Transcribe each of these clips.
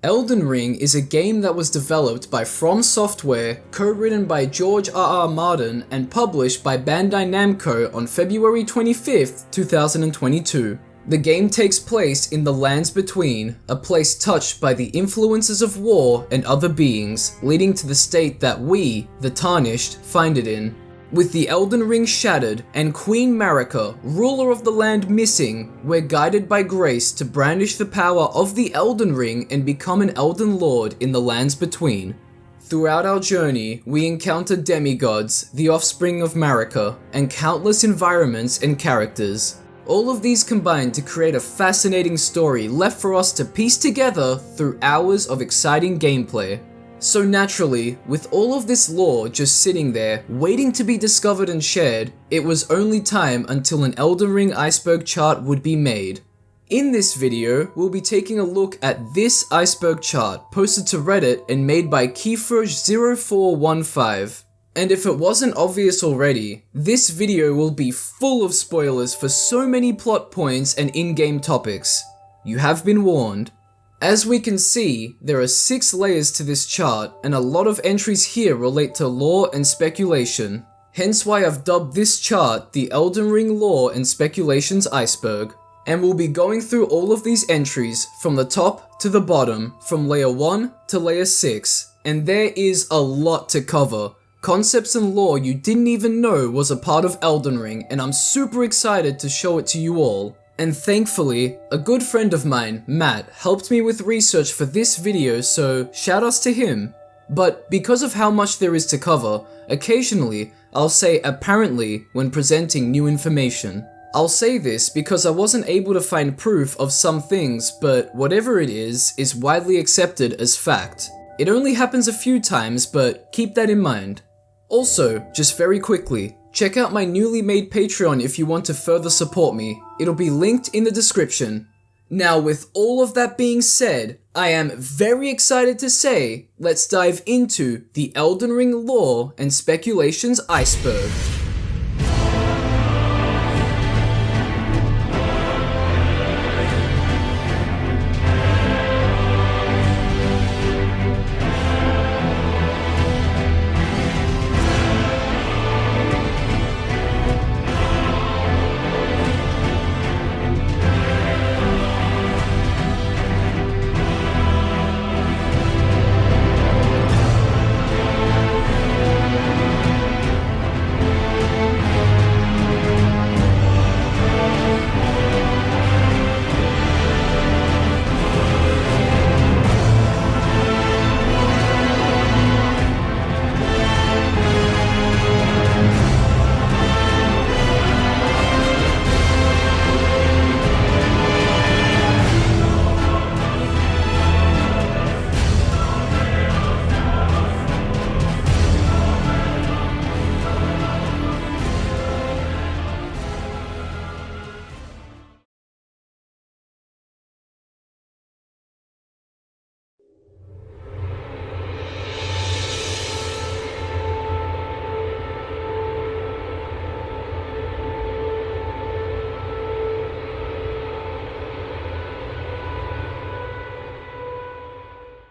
Elden Ring is a game that was developed by From Software, co-written by George R.R. Martin, and published by Bandai Namco on February 25th, 2022. The game takes place in the Lands Between, a place touched by the influences of war and other beings, leading to the state that we, the Tarnished, find it in. With the Elden Ring shattered and Queen Marika, ruler of the land, missing, we're guided by grace to brandish the power of the Elden Ring and become an Elden Lord in the Lands Between. Throughout our journey, we encounter demigods, the offspring of Marika, and countless environments and characters. All of these combine to create a fascinating story left for us to piece together through hours of exciting gameplay. So naturally, with all of this lore just sitting there, waiting to be discovered and shared, it was only time until an Elden Ring Iceberg chart would be made. In this video, we'll be taking a look at this Iceberg chart, posted to Reddit and made by Keyforge0415. And if it wasn't obvious already, this video will be full of spoilers for so many plot points and in-game topics. You have been warned. As we can see, there are 6 layers to this chart, and a lot of entries here relate to lore and speculation. Hence why I've dubbed this chart the Elden Ring Lore and Speculations Iceberg. And we'll be going through all of these entries, from the top to the bottom, from layer 1 to layer 6, and there is a lot to cover. Concepts and lore you didn't even know was a part of Elden Ring, and I'm super excited to show it to you all. And thankfully, a good friend of mine, Matt, helped me with research for this video, so shoutouts to him. But because of how much there is to cover, occasionally I'll say apparently when presenting new information. I'll say this because I wasn't able to find proof of some things, but whatever it is widely accepted as fact. It only happens a few times, but keep that in mind. Also, just very quickly, check out my newly made Patreon if you want to further support me. It'll be linked in the description. Now, with all of that being said, I am very excited to say, let's dive into the Elden Ring lore and speculations iceberg.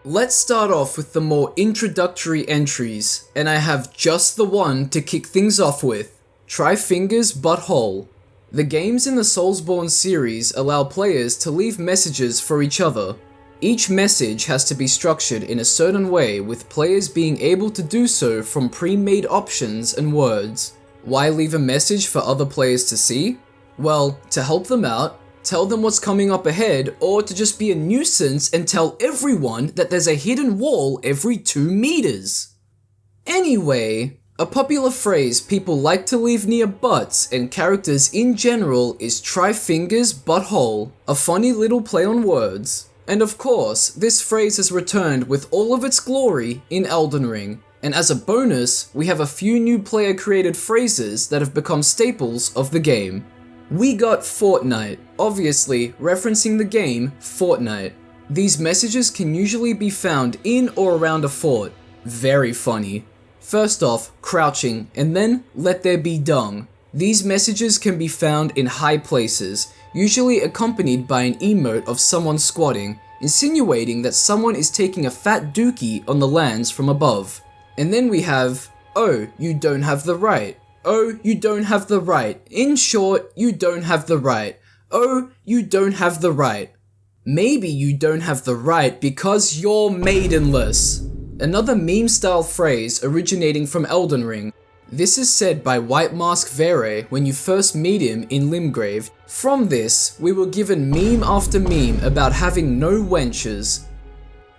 Let's start off with the more introductory entries, and I have just the one to kick things off with. Try Fingers Butthole. The games in the Soulsborne series allow players to leave messages for each other. Each message has to be structured in a certain way, with players being able to do so from pre-made options and words. Why leave a message for other players to see? Well, to help them out, tell them what's coming up ahead, or to just be a nuisance and tell everyone that there's a hidden wall every 2 meters. Anyway, a popular phrase people like to leave near butts and characters in general is try fingers butthole, a funny little play on words. And of course, this phrase has returned with all of its glory in Elden Ring. And as a bonus, we have a few new player created phrases that have become staples of the game. We got Fortnite, obviously referencing the game Fortnite. These messages can usually be found in or around a fort. Very funny. First off, crouching, and then let there be dung. These messages can be found in high places, usually accompanied by an emote of someone squatting. insinuating that someone is taking a fat dookie on the lands from above. And then we have, oh, you don't have the right. Oh, you don't have the right. In short, you don't have the right. Oh, you don't have the right. Maybe you don't have the right because you're maidenless. Another meme-style phrase originating from Elden Ring. This is said by White Mask Vere when you first meet him in Limgrave. From this, we were given meme after meme about having no wenches.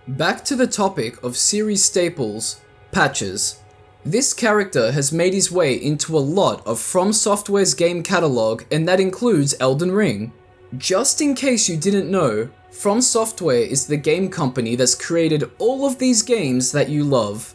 Back to the topic of series staples, patches. This character has made his way into a lot of From Software's game catalog, and that includes Elden Ring. Just in case you didn't know, From Software is the game company that's created all of these games that you love.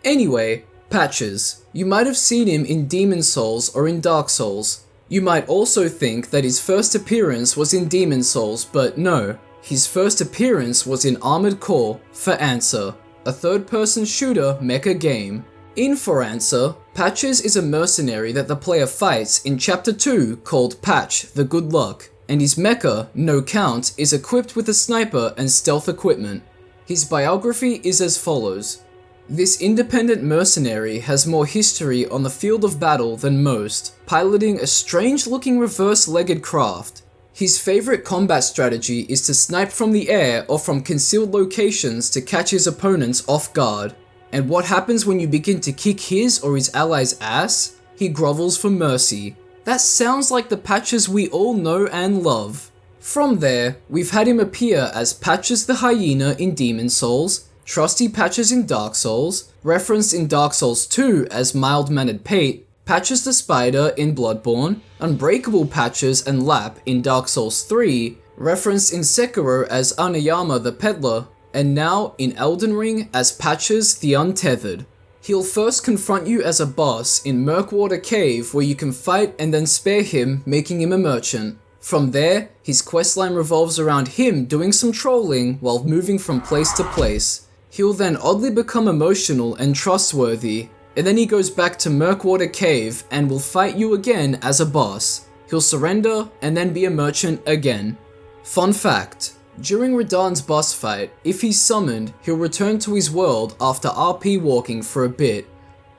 Anyway, patches. You might have seen him in Demon's Souls or in Dark Souls. You might also think that his first appearance was in Demon's Souls, but no. His first appearance was in Armored Core for Answer, a third-person shooter mecha game. In For Answer, Patches is a mercenary that the player fights in Chapter 2 called Patch the Good Luck, and his mecha, No Count, is equipped with a sniper and stealth equipment. His biography is as follows. This independent mercenary has more history on the field of battle than most, piloting a strange-looking reverse-legged craft. His favorite combat strategy is to snipe from the air or from concealed locations to catch his opponents off guard. And what happens when you begin to kick his or his allies' ass? He grovels for mercy. That sounds like the Patches we all know and love. From there, we've had him appear as Patches the Hyena in Demon's Souls, Trusty Patches in Dark Souls, referenced in Dark Souls 2 as Mild-Mannered Pate, Patches the Spider in Bloodborne, Unbreakable Patches and Lap in Dark Souls 3, referenced in Sekiro as Anayama the Peddler, and now in Elden Ring as Patches the Untethered. He'll first confront you as a boss in Murkwater Cave where you can fight and then spare him, making him a merchant. From there, his questline revolves around him doing some trolling while moving from place to place. He'll then oddly become emotional and trustworthy, and then he goes back to Murkwater Cave and will fight you again as a boss. He'll surrender and then be a merchant again. Fun fact. During Radahn's boss fight, if he's summoned, he'll return to his world after RP walking for a bit.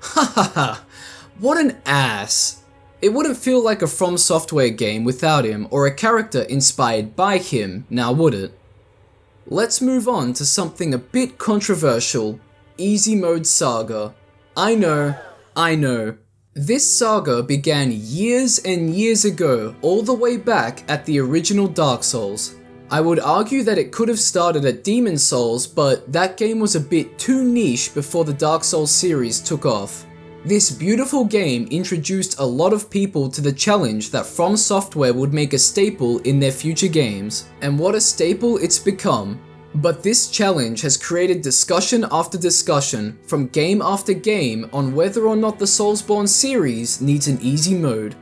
Hahaha, what an ass. It wouldn't feel like a From Software game without him or a character inspired by him, now would it? Let's move on to something a bit controversial, Easy Mode Saga. I know. This saga began years and years ago, all the way back at the original Dark Souls. I would argue that it could have started at Demon's Souls, but that game was a bit too niche before the Dark Souls series took off. This beautiful game introduced a lot of people to the challenge that From Software would make a staple in their future games, and what a staple it's become. But this challenge has created discussion after discussion, from game after game, on whether or not the Soulsborne series needs an easy mode.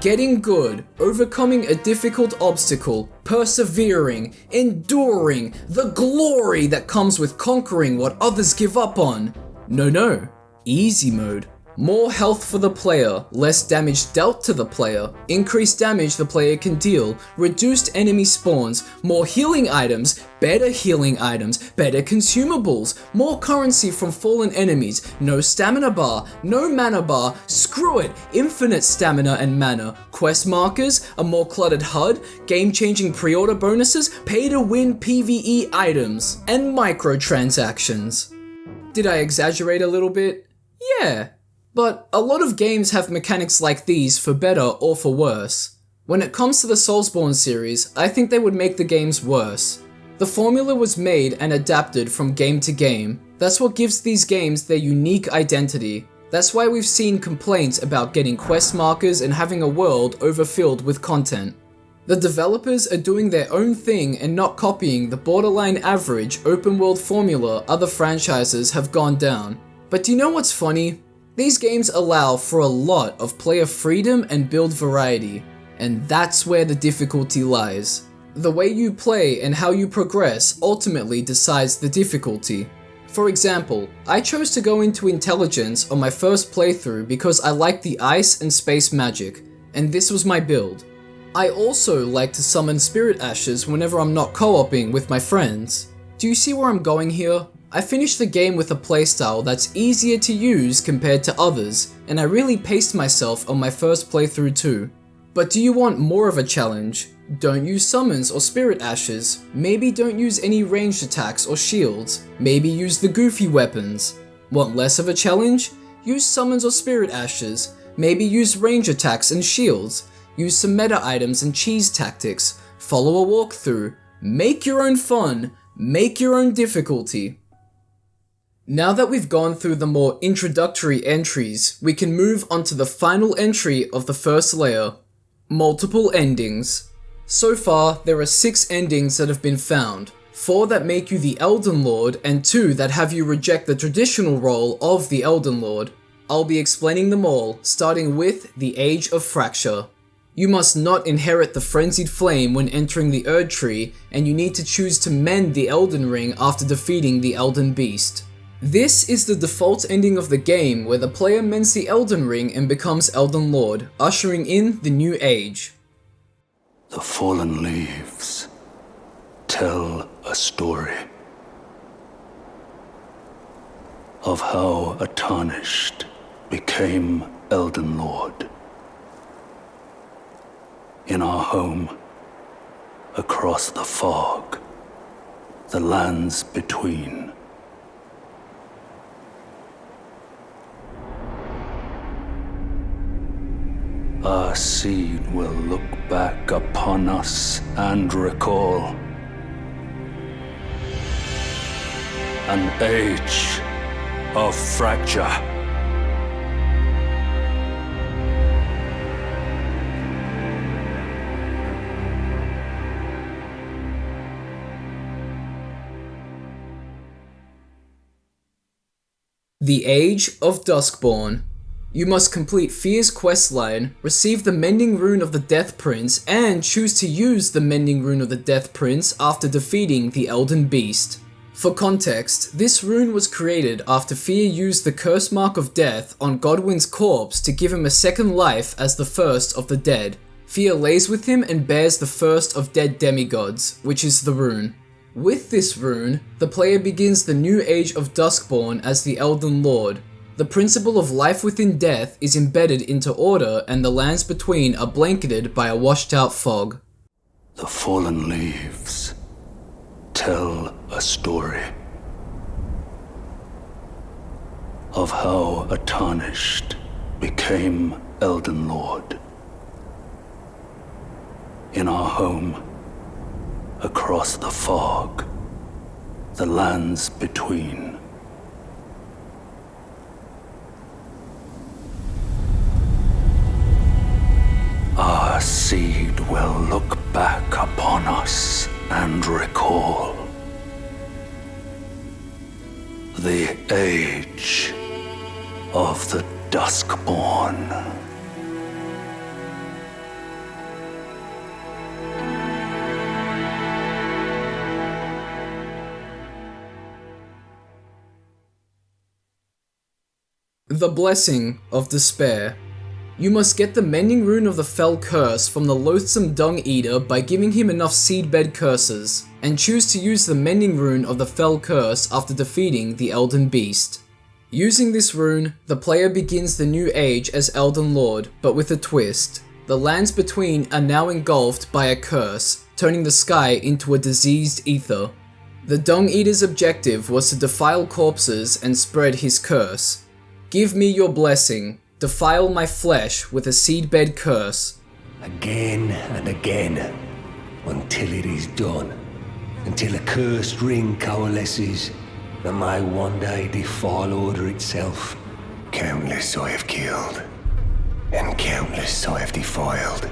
Getting good, overcoming a difficult obstacle, persevering, enduring, the glory that comes with conquering what others give up on. No, easy mode. More health for the player, less damage dealt to the player, increased damage the player can deal, reduced enemy spawns, more healing items, better consumables, more currency from fallen enemies, no stamina bar, no mana bar, screw it, infinite stamina and mana, quest markers, a more cluttered HUD, game-changing pre-order bonuses, pay-to-win PvE items, and microtransactions. Did I exaggerate a little bit? Yeah. But a lot of games have mechanics like these for better or for worse. When it comes to the Soulsborne series, I think they would make the games worse. The formula was made and adapted from game to game. That's what gives these games their unique identity. That's why we've seen complaints about getting quest markers and having a world overfilled with content. The developers are doing their own thing and not copying the borderline average open world formula other franchises have gone down. But do you know what's funny? These games allow for a lot of player freedom and build variety, and that's where the difficulty lies. The way you play and how you progress ultimately decides the difficulty. For example, I chose to go into Intelligence on my first playthrough because I liked the ice and space magic, and this was my build. I also like to summon spirit ashes whenever I'm not co-oping with my friends. Do you see where I'm going here? I finished the game with a playstyle that's easier to use compared to others, and I really paced myself on my first playthrough too. But do you want more of a challenge? Don't use summons or spirit ashes. Maybe don't use any ranged attacks or shields. Maybe use the goofy weapons. Want less of a challenge? Use summons or spirit ashes. Maybe use range attacks and shields. Use some meta items and cheese tactics. Follow a walkthrough. Make your own fun. Make your own difficulty. Now that we've gone through the more introductory entries, we can move on to the final entry of the first layer. Multiple endings. So far, there are 6 endings that have been found, 4 that make you the Elden Lord and 2 that have you reject the traditional role of the Elden Lord. I'll be explaining them all, starting with the Age of Fracture. You must not inherit the Frenzied Flame when entering the Erd Tree, and you need to choose to mend the Elden Ring after defeating the Elden Beast. This is the default ending of the game where the player mends the Elden Ring and becomes Elden Lord, ushering in the New Age. The fallen leaves tell a story of how a tarnished became Elden Lord. In our home, across the fog, the lands between. Our seed will look back upon us and recall an age of fracture. The Age of Duskborn. You must complete Fear's questline, receive the Mending Rune of the Death Prince, and choose to use the Mending Rune of the Death Prince after defeating the Elden Beast. For context, this rune was created after Fear used the Curse Mark of Death on Godwyn's corpse to give him a second life as the first of the dead. Fear lays with him and bears the first of dead demigods, which is the rune. With this rune, the player begins the new age of Duskborn as the Elden Lord. The principle of life within death is embedded into order, and the lands between are blanketed by a washed out fog. The fallen leaves tell a story of how a tarnished became Elden Lord. In our home, across the fog, the lands between. Our seed will look back upon us and recall the age of the Duskborn. The Blessing of Despair. You must get the Mending Rune of the Fell Curse from the loathsome Dung Eater by giving him enough Seedbed Curses, and choose to use the Mending Rune of the Fell Curse after defeating the Elden Beast. Using this rune, the player begins the new age as Elden Lord, but with a twist. The lands between are now engulfed by a curse, turning the sky into a diseased ether. The Dung Eater's objective was to defile corpses and spread his curse. Give me your blessing. Defile my flesh with a seedbed curse. Again and again, until it is done. Until a cursed ring coalesces, and may one day defile order itself. Countless I have killed, and countless I have defiled.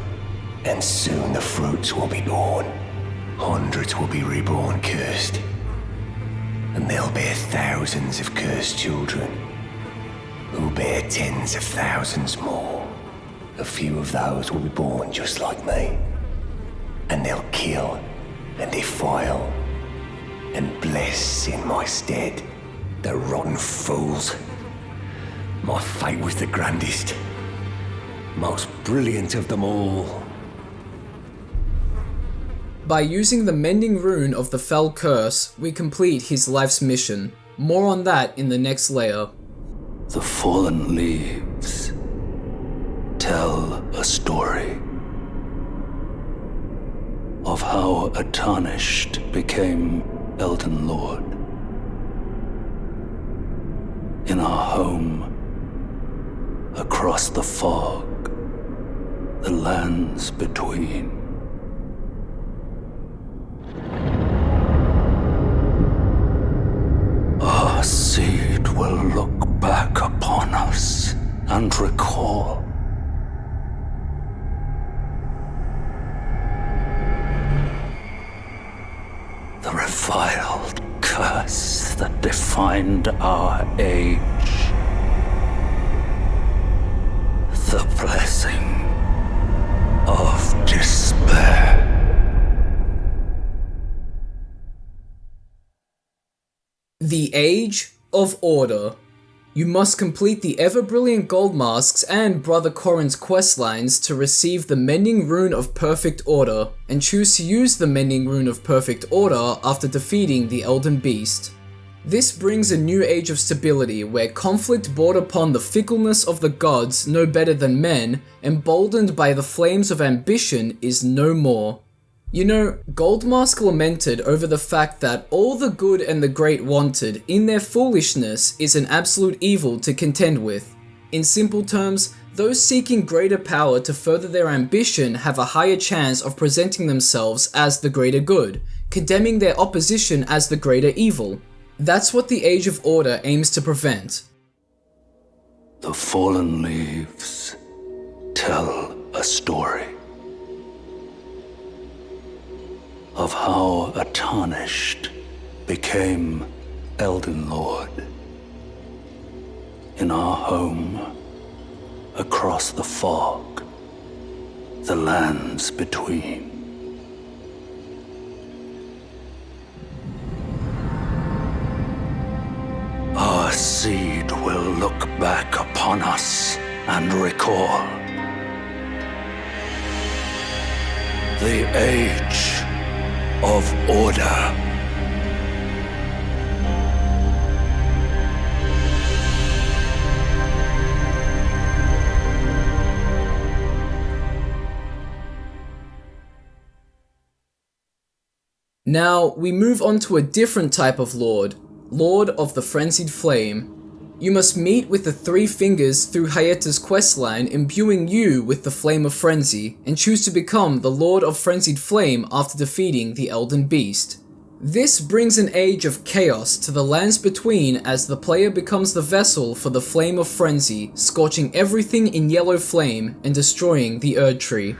And soon the fruits will be born. Hundreds will be reborn cursed. And they'll bear thousands of cursed children, who bear tens of thousands more. A few of those will be born just like me. And they'll kill and defile and bless in my stead. The rotten fools. My fate was the grandest, most brilliant of them all. By using the Mending Rune of the Fell Curse, we complete his life's mission. More on that in the next layer. The fallen leaves tell a story of how a tarnished became Elden Lord. In our home, across the fog, the lands between. Our seed will look back upon us and recall the reviled curse that defined our age. The blessing of despair. The Age of Order. You must complete the ever-brilliant gold masks and Brother Corrin's questlines to receive the Mending Rune of Perfect Order, and choose to use the Mending Rune of Perfect Order after defeating the Elden Beast. This brings a new age of stability where conflict brought upon the fickleness of the gods no better than men, emboldened by the flames of ambition, is no more. You know, Goldmask lamented over the fact that all the good and the great wanted, in their foolishness, is an absolute evil to contend with. In simple terms, those seeking greater power to further their ambition have a higher chance of presenting themselves as the greater good, condemning their opposition as the greater evil. That's what the Age of Order aims to prevent. The fallen leaves tell a story of how a tarnished became Elden Lord. In our home, across the fog, the lands between. Our seed will look back upon us and recall the Age of Order. Now, we move on to a different type of Lord, Lord of the Frenzied Flame. You must meet with the Three Fingers through Hayeta's questline imbuing you with the Flame of Frenzy, and choose to become the Lord of Frenzied Flame after defeating the Elden Beast. This brings an age of chaos to the lands between as the player becomes the vessel for the Flame of Frenzy, scorching everything in yellow flame and destroying the Erdtree.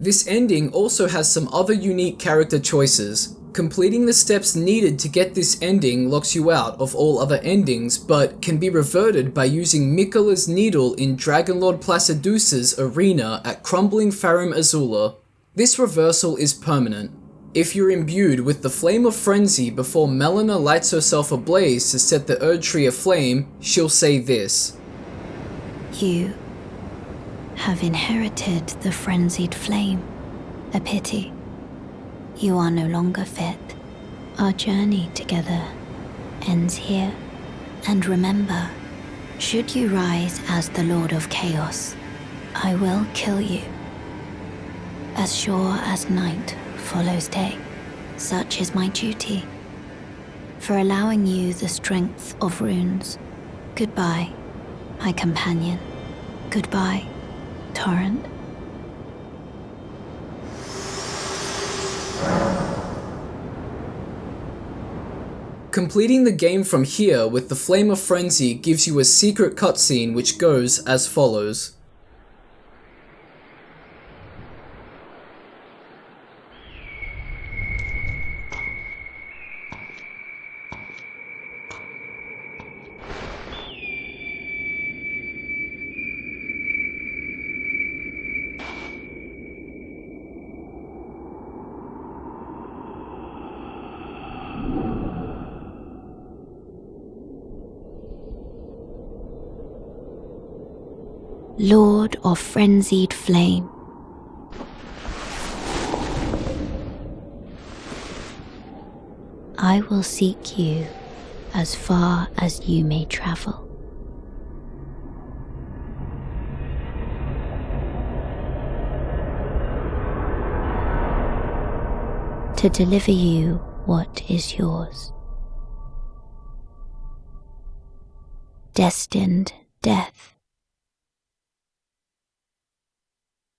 This ending also has some other unique character choices. Completing the steps needed to get this ending locks you out of all other endings, but can be reverted by using Miquella's needle in Dragonlord Placidus's arena at Crumbling Farum Azula. This reversal is permanent. If you're imbued with the Flame of Frenzy before Melina lights herself ablaze to set the Erdtree aflame, she'll say this: You have inherited the frenzied flame. A pity. You are no longer fit. Our journey together ends here. And remember, should you rise as the Lord of Chaos, I will kill you. As sure as night follows day, such is my duty. For allowing you the strength of runes. Goodbye, my companion. Goodbye, Torrent. Completing the game from here with the Flame of Frenzy gives you a secret cutscene which goes as follows. Lord of Frenzied Flame. I will seek you as far as you may travel. To deliver you what is yours. Destined Death.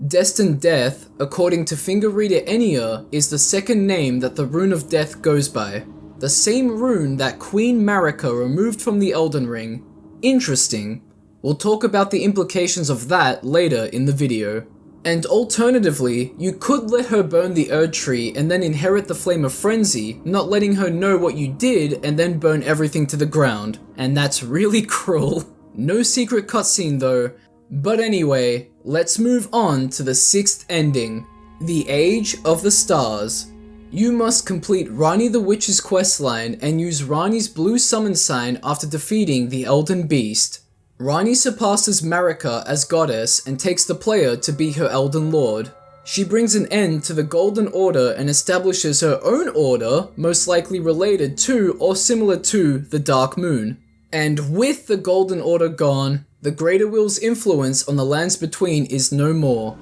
Destined Death, according to Finger Reader Enya, is the second name that the Rune of Death goes by. The same rune that Queen Marika removed from the Elden Ring. Interesting. We'll talk about the implications of that later in the video. And alternatively, you could let her burn the Erdtree and then inherit the Flame of Frenzy, not letting her know what you did and then burn everything to the ground. And that's really cruel. No secret cutscene though. But anyway, let's move on to the 6th ending, the Age of the Stars. You must complete Ranni the Witch's questline and use Ranni's blue summon sign after defeating the Elden Beast. Ranni surpasses Marika as goddess and takes the player to be her Elden Lord. She brings an end to the Golden Order and establishes her own order, most likely related to or similar to the Dark Moon. And with the Golden Order gone, the Greater Will's influence on the lands between is no more.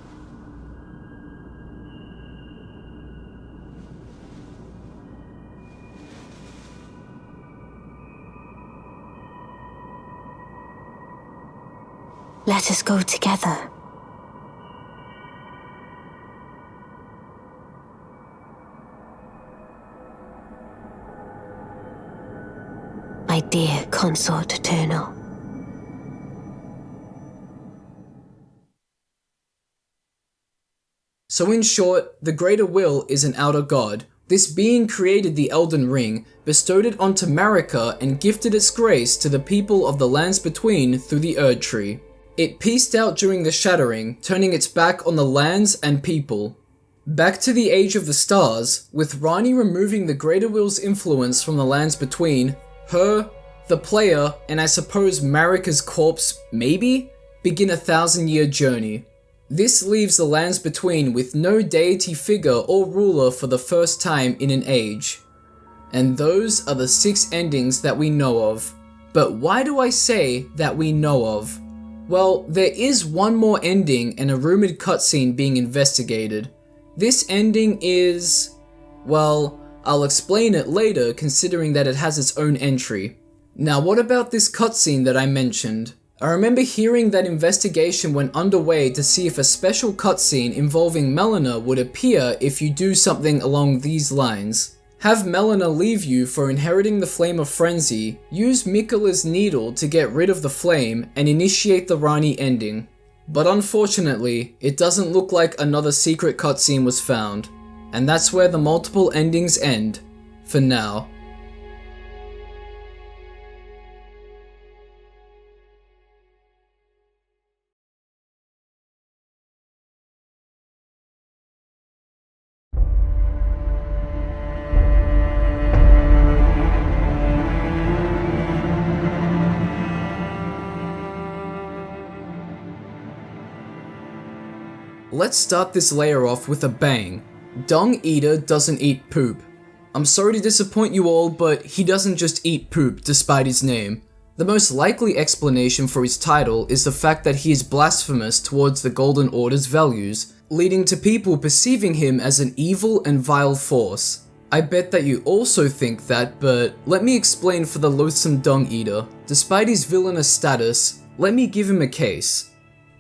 Let us go together. My dear Consort Eternal. So in short, the Greater Will is an outer god. This being created the Elden Ring, bestowed it onto Marika and gifted its grace to the people of the lands between through the Erdtree. It peaced out during the Shattering, turning its back on the lands and people. Back to the Age of the Stars, with Ranni removing the Greater Will's influence from the lands between, her, the player, and I suppose Marika's corpse, maybe, begin a 1,000-year journey. This leaves the lands between with no deity figure or ruler for the first time in an age. And those are the 6 endings that we know of. But why do I say that we know of? Well, there is one more ending and a rumored cutscene being investigated. This ending is... well, I'll explain it later considering that it has its own entry. Now what about this cutscene that I mentioned? I remember hearing that investigation went underway to see if a special cutscene involving Melina would appear if you do something along these lines. Have Melina leave you for inheriting the Flame of Frenzy, use Miquella's needle to get rid of the flame, and initiate the Ranni ending. But unfortunately, it doesn't look like another secret cutscene was found. And that's where the multiple endings end. For now. Let's start this layer off with a bang. Dung Eater doesn't eat poop. I'm sorry to disappoint you all, but he doesn't just eat poop despite his name. The most likely explanation for his title is the fact that he is blasphemous towards the Golden Order's values, leading to people perceiving him as an evil and vile force. I bet that you also think that, but let me explain for the loathsome Dung Eater. Despite his villainous status, let me give him a case.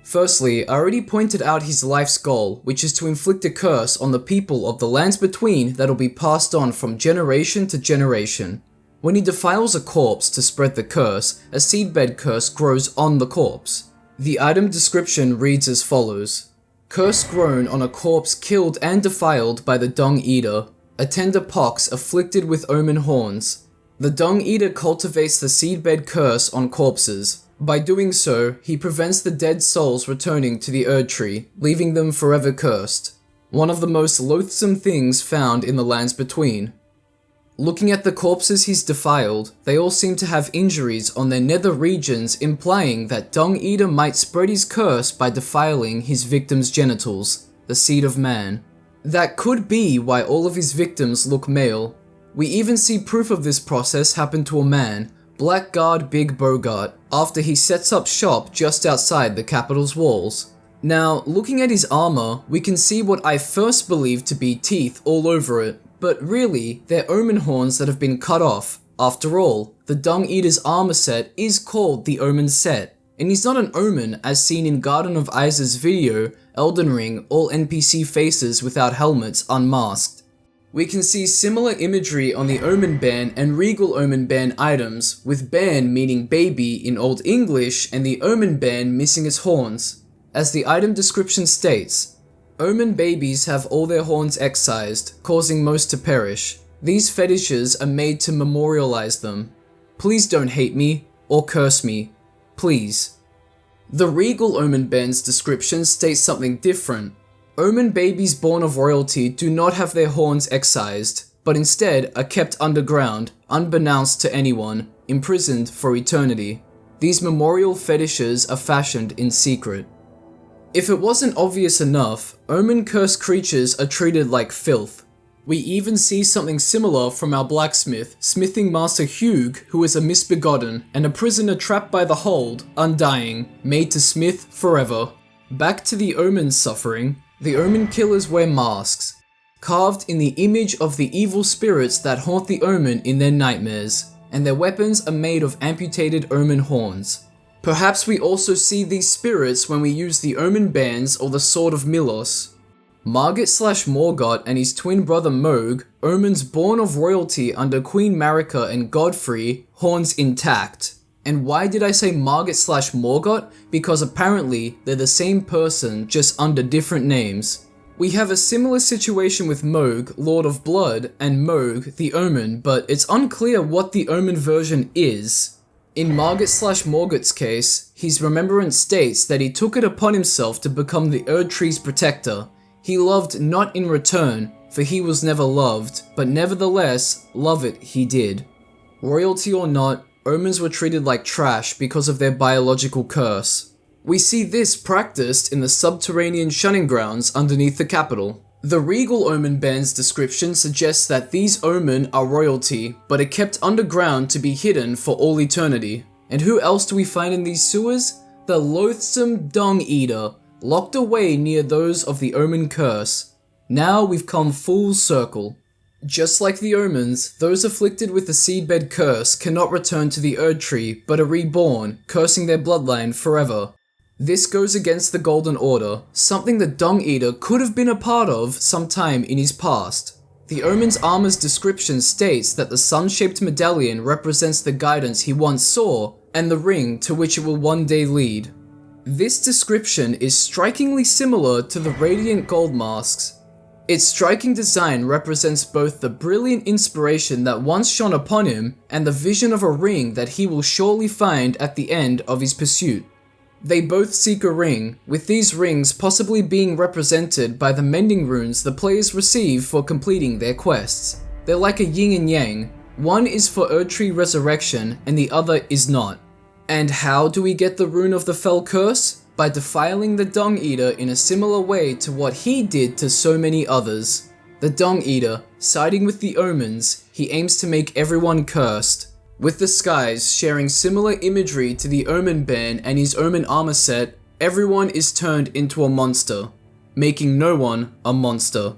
Firstly, I already pointed out his life's goal, which is to inflict a curse on the people of the lands between that'll be passed on from generation to generation. When he defiles a corpse to spread the curse, a seedbed curse grows on the corpse. The item description reads as follows. Curse grown on a corpse killed and defiled by the Dung Eater. A tender pox afflicted with omen horns. The Dung Eater cultivates the seedbed curse on corpses. By doing so, he prevents the dead souls returning to the Erdtree, leaving them forever cursed. One of the most loathsome things found in the lands between. Looking at the corpses he's defiled, they all seem to have injuries on their nether regions, implying that Dung Eater might spread his curse by defiling his victims' genitals, the seed of man. That could be why all of his victims look male. We even see proof of this process happen to a man, Blackguard Big Bogart, after he sets up shop just outside the capital's walls. Now, looking at his armor, we can see what I first believed to be teeth all over it, but really, they're omen horns that have been cut off. After all, the Dung Eater's armor set is called the Omen set, and he's not an omen as seen in Garden of Ice's video, Elden Ring, all NPC faces without helmets unmasked. We can see similar imagery on the Omen Band and Regal Omen Band items, with Band meaning baby in Old English and the Omen Band missing its horns. As the item description states, Omen babies have all their horns excised, causing most to perish. These fetishes are made to memorialize them. Please don't hate me, or curse me. Please. The Regal Omen Band's description states something different. Omen babies born of royalty do not have their horns excised, but instead are kept underground, unbeknownst to anyone, imprisoned for eternity. These memorial fetishes are fashioned in secret. If it wasn't obvious enough, omen-cursed creatures are treated like filth. We even see something similar from our blacksmith, smithing master Hugh, who is a misbegotten, and a prisoner trapped by the hold, undying, made to smith forever. Back to the omen's suffering, the omen killers wear masks, carved in the image of the evil spirits that haunt the omen in their nightmares, and their weapons are made of amputated omen horns. Perhaps we also see these spirits when we use the Omen Bands or the Sword of Milos. Margit/Morgott and his twin brother Mohg, omens born of royalty under Queen Marika and Godfrey, horns intact. And why did I say Margit/Morgott? Because apparently they're the same person, just under different names. We have a similar situation with Mohg, Lord of Blood, and Mohg, the Omen, but it's unclear what the Omen version is. In Margit/Morgott's case, his remembrance states that he took it upon himself to become the Erdtree's protector. He loved not in return, for he was never loved, but nevertheless, love it he did. Royalty or not, omens were treated like trash because of their biological curse. We see this practiced in the subterranean shunning grounds underneath the capital. The Regal Omen Band's description suggests that these omen are royalty, but are kept underground to be hidden for all eternity. And who else do we find in these sewers? The loathsome Dung Eater, locked away near those of the Omen curse. Now we've come full circle. Just like the omens, those afflicted with the seedbed curse cannot return to the Erdtree, but are reborn, cursing their bloodline forever. This goes against the Golden Order, something the Dung Eater could have been a part of sometime in his past. The Omen's armor's description states that the sun-shaped medallion represents the guidance he once saw, and the ring to which it will one day lead. This description is strikingly similar to the Radiant Gold masks. Its striking design represents both the brilliant inspiration that once shone upon him, and the vision of a ring that he will surely find at the end of his pursuit. They both seek a ring, with these rings possibly being represented by the mending runes the players receive for completing their quests. They're like a yin and yang. One is for Erdtree resurrection, and the other is not. And how do we get the rune of the Fell Curse? by defiling the Dung Eater in a similar way to what he did to so many others. The Dung Eater, siding with the omens, he aims to make everyone cursed, with the skies sharing similar imagery to the Omen Ban and his Omen armor set. Everyone is turned into a monster, making no one a monster.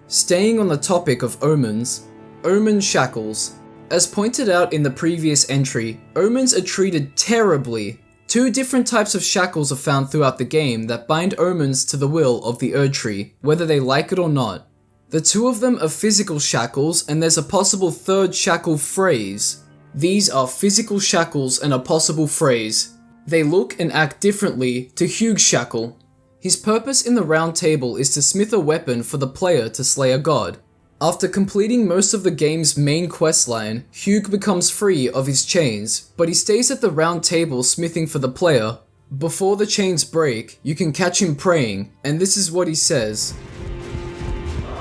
Staying on the topic of omens, Omen Shackles. As pointed out in the previous entry, omens are treated terribly. 2 different types of shackles are found throughout the game that bind omens to the will of the Erdtree, whether they like it or not. The 2 of them are physical shackles, and there's a possible 3rd shackle phrase. These are physical shackles and a possible phrase. They look and act differently to Hugh's shackle. His purpose in the Roundtable is to smith a weapon for the player to slay a god. After completing most of the game's main questline, Hugh becomes free of his chains, but he stays at the Roundtable smithing for the player. Before the chains break, you can catch him praying, and this is what he says.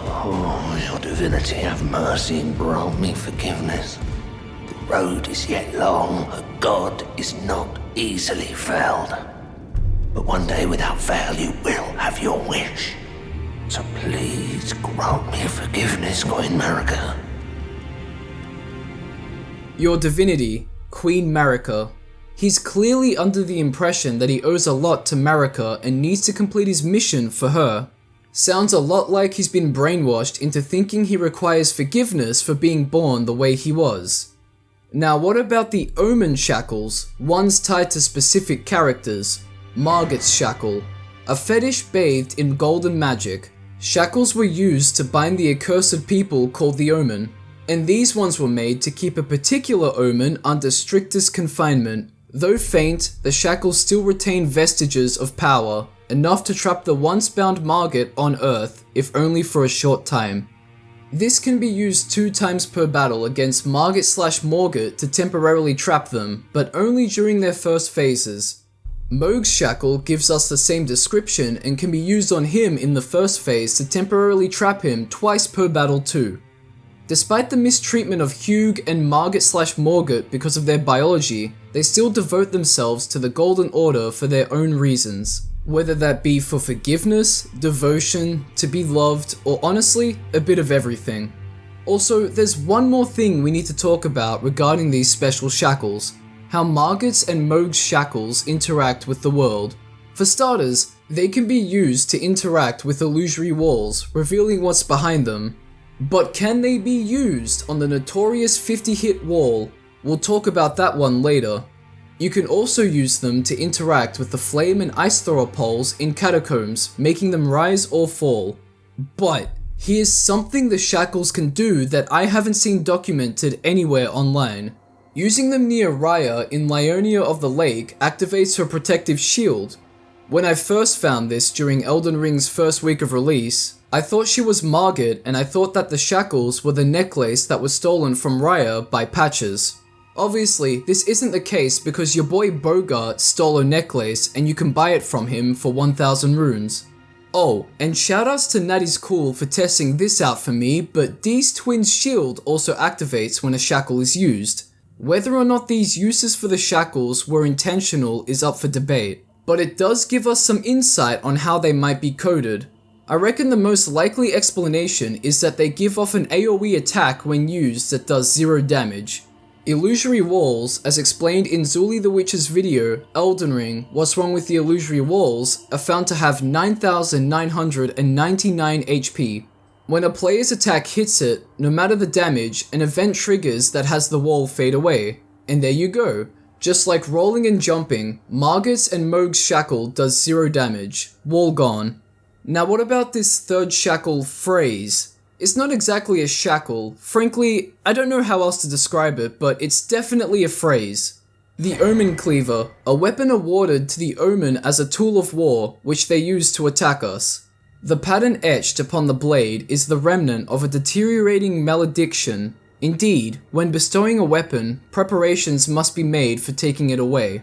Oh, your divinity, have mercy and grant me forgiveness. The road is yet long, a god is not easily felled. But one day without fail you will have your wish. So please grant me forgiveness, Queen Marika. Your divinity, Queen Marika. He's clearly under the impression that he owes a lot to Marika and needs to complete his mission for her. Sounds a lot like he's been brainwashed into thinking he requires forgiveness for being born the way he was. Now what about the Omen Shackles, ones tied to specific characters? Margit's Shackle, a fetish bathed in golden magic. Shackles were used to bind the accursed people called the Omen, and these ones were made to keep a particular Omen under strictest confinement. Though faint, the shackles still retain vestiges of power, enough to trap the once bound Margit on Earth, if only for a short time. This can be used 2 times per battle against Margit/Morgit to temporarily trap them, but only during their first phases. Mohg's Shackle gives us the same description and can be used on him in the first phase to temporarily trap him twice per battle too. Despite the mistreatment of Hugh and Margit/Morgit because of their biology, they still devote themselves to the Golden Order for their own reasons, whether that be for forgiveness, devotion, to be loved, or honestly, a bit of everything. Also, there's one more thing we need to talk about regarding these special shackles. How Margit's and Mohg's shackles interact with the world. For starters, they can be used to interact with illusory walls, revealing what's behind them. But can they be used on the notorious 50-hit wall? We'll talk about that one later. You can also use them to interact with the flame and ice thrower poles in catacombs, making them rise or fall. But here's something the shackles can do that I haven't seen documented anywhere online. Using them near Raya in Liurnia of the Lake activates her protective shield. When I first found this during Elden Ring's first week of release, I thought she was Margit and I thought that the shackles were the necklace that was stolen from Raya by Patches. Obviously, this isn't the case because your boy Bogart stole a necklace and you can buy it from him for 1000 runes. Oh, and shoutouts to Natty's Cool for testing this out for me, but D's Twin's shield also activates when a shackle is used. Whether or not these uses for the shackles were intentional is up for debate, but it does give us some insight on how they might be coded. I reckon the most likely explanation is that they give off an AoE attack when used that does 0 damage. Illusory walls, as explained in Zuli the Witch's video, Elden Ring, What's Wrong with the Illusory Walls, are found to have 9,999 HP. When a player's attack hits it, no matter the damage, an event triggers that has the wall fade away. And there you go. Just like rolling and jumping, Margit's and Mohg's shackle does 0 damage. Wall gone. Now what about this 3rd shackle phrase? It's not exactly a shackle. Frankly, I don't know how else to describe it, but it's definitely a phrase. The Omen Cleaver, a weapon awarded to the Omen as a tool of war, which they use to attack us. The pattern etched upon the blade is the remnant of a deteriorating malediction. Indeed, when bestowing a weapon, preparations must be made for taking it away.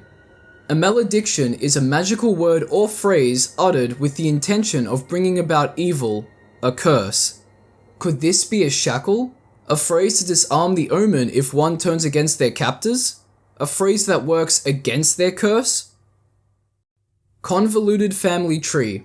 A malediction is a magical word or phrase uttered with the intention of bringing about evil, a curse. Could this be a shackle? A phrase to disarm the Omen if one turns against their captors? A phrase that works against their curse? Convoluted family tree.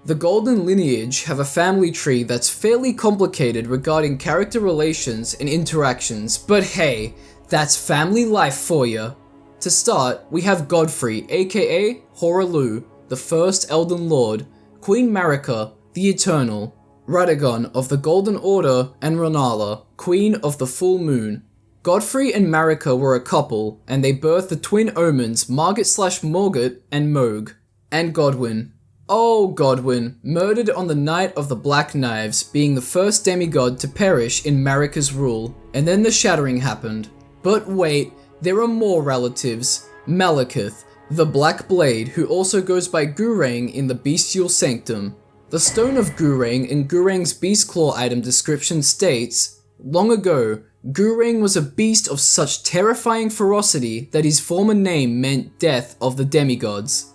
The Golden Lineage have a family tree that's fairly complicated regarding character relations and interactions, but hey, that's family life for ya. To start, we have Godfrey, aka Hoarah, the first Elden Lord, Queen Marika, the Eternal, Radagon of the Golden Order, and Rennala, Queen of the Full Moon. Godfrey and Marika were a couple, and they birthed the twin omens Margit/Morgott and Mohg, and Godwyn. Oh, Godwyn, murdered on the Night of the Black Knives, being the first demigod to perish in Marika's rule, and then the Shattering happened. But wait, there are more relatives. Malekith, the Black Blade, who also goes by Gurang in the Bestial Sanctum. The Stone of Gurang in Gurang's Beastclaw item description states, long ago, Gurang was a beast of such terrifying ferocity that his former name meant Death of the Demigods.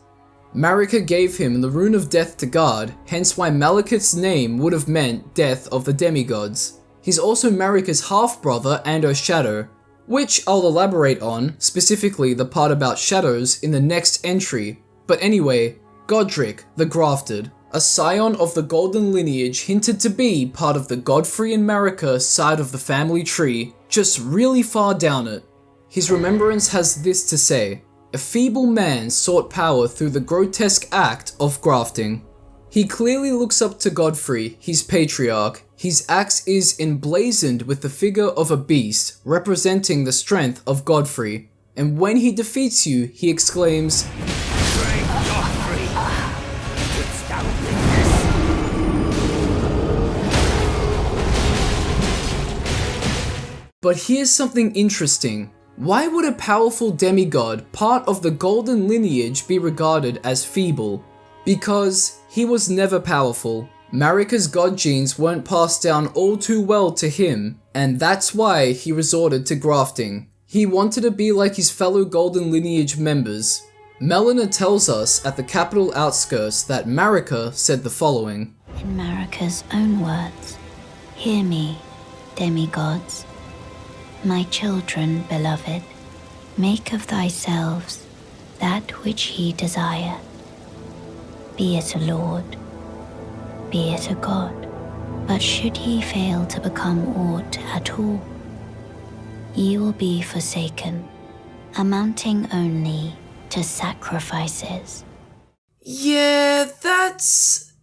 Marika gave him the Rune of Death to guard, hence why Malekith's name would have meant Death of the Demigods. He's also Marika's half-brother and her shadow, which I'll elaborate on, specifically the part about shadows, in the next entry. But anyway, Godric, the Grafted, a scion of the Golden Lineage hinted to be part of the Godfrey and Marika side of the family tree, just really far down it. His remembrance has this to say: a feeble man sought power through the grotesque act of grafting. He clearly looks up to Godfrey, his patriarch. His axe is emblazoned with the figure of a beast, representing the strength of Godfrey. And when he defeats you, he exclaims, Great Godfrey! Didst thou witness? But here's something interesting. Why would a powerful demigod, part of the Golden Lineage, be regarded as feeble? Because he was never powerful. Marika's god genes weren't passed down all too well to him, and that's why he resorted to grafting. He wanted to be like his fellow Golden Lineage members. Melina tells us at the capital outskirts that Marika said the following. In Marika's own words, hear me, demigods. My children, beloved, make of thyselves that which ye desire. Be it a lord, be it a god, but should ye fail to become aught at all, ye will be forsaken, amounting only to sacrifices. Yeah, that's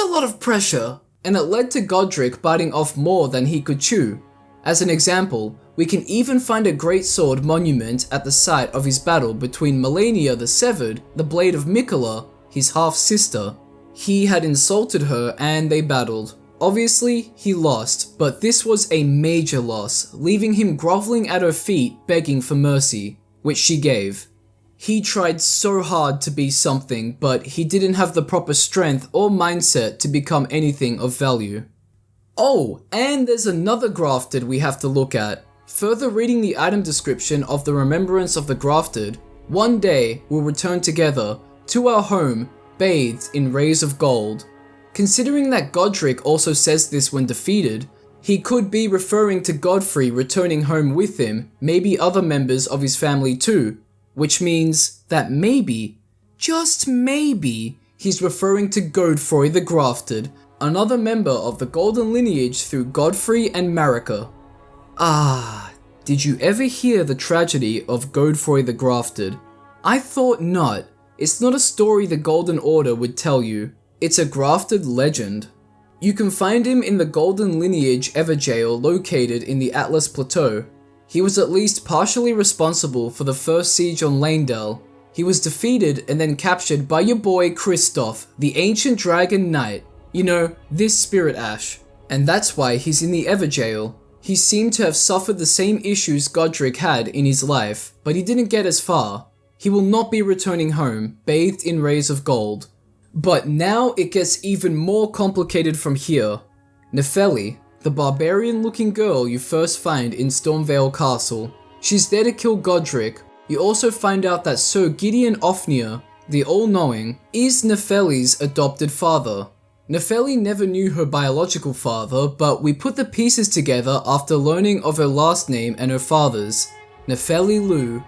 a lot of pressure, and it led to Godric biting off more than he could chew. As an example, we can even find a greatsword monument at the site of his battle between Malenia the Severed, the blade of Miquella, his half-sister. He had insulted her and they battled. Obviously, he lost, but this was a major loss, leaving him groveling at her feet begging for mercy, which she gave. He tried so hard to be something, but he didn't have the proper strength or mindset to become anything of value. Oh, and there's another grafted we have to look at. Further reading the item description of the Remembrance of the Grafted, one day we'll return together to our home, bathed in rays of gold. Considering that Godric also says this when defeated, he could be referring to Godfrey returning home with him, maybe other members of his family too, which means that maybe, just maybe, he's referring to Godfrey the Grafted, another member of the Golden Lineage through Godfrey and Marika. Ah, did you ever hear the tragedy of Godfrey the Grafted? I thought not. It's not a story the Golden Order would tell you. It's a grafted legend. You can find him in the Golden Lineage Everjail located in the Atlas Plateau. He was at least partially responsible for the first siege on Leyndell. He was defeated and then captured by your boy Kristoff, the ancient dragon knight. You know, this spirit ash. And that's why he's in the Everjail. He seemed to have suffered the same issues Godric had in his life, but he didn't get as far. He will not be returning home, bathed in rays of gold. But now it gets even more complicated from here. Nefeli, the barbarian-looking girl you first find in Stormvale Castle. She's there to kill Godric. You also find out that Sir Gideon Ofnir, the All-Knowing, is Nefeli's adopted father. Nefeli never knew her biological father, but we put the pieces together after learning of her last name and her father's, Nefeli Lu.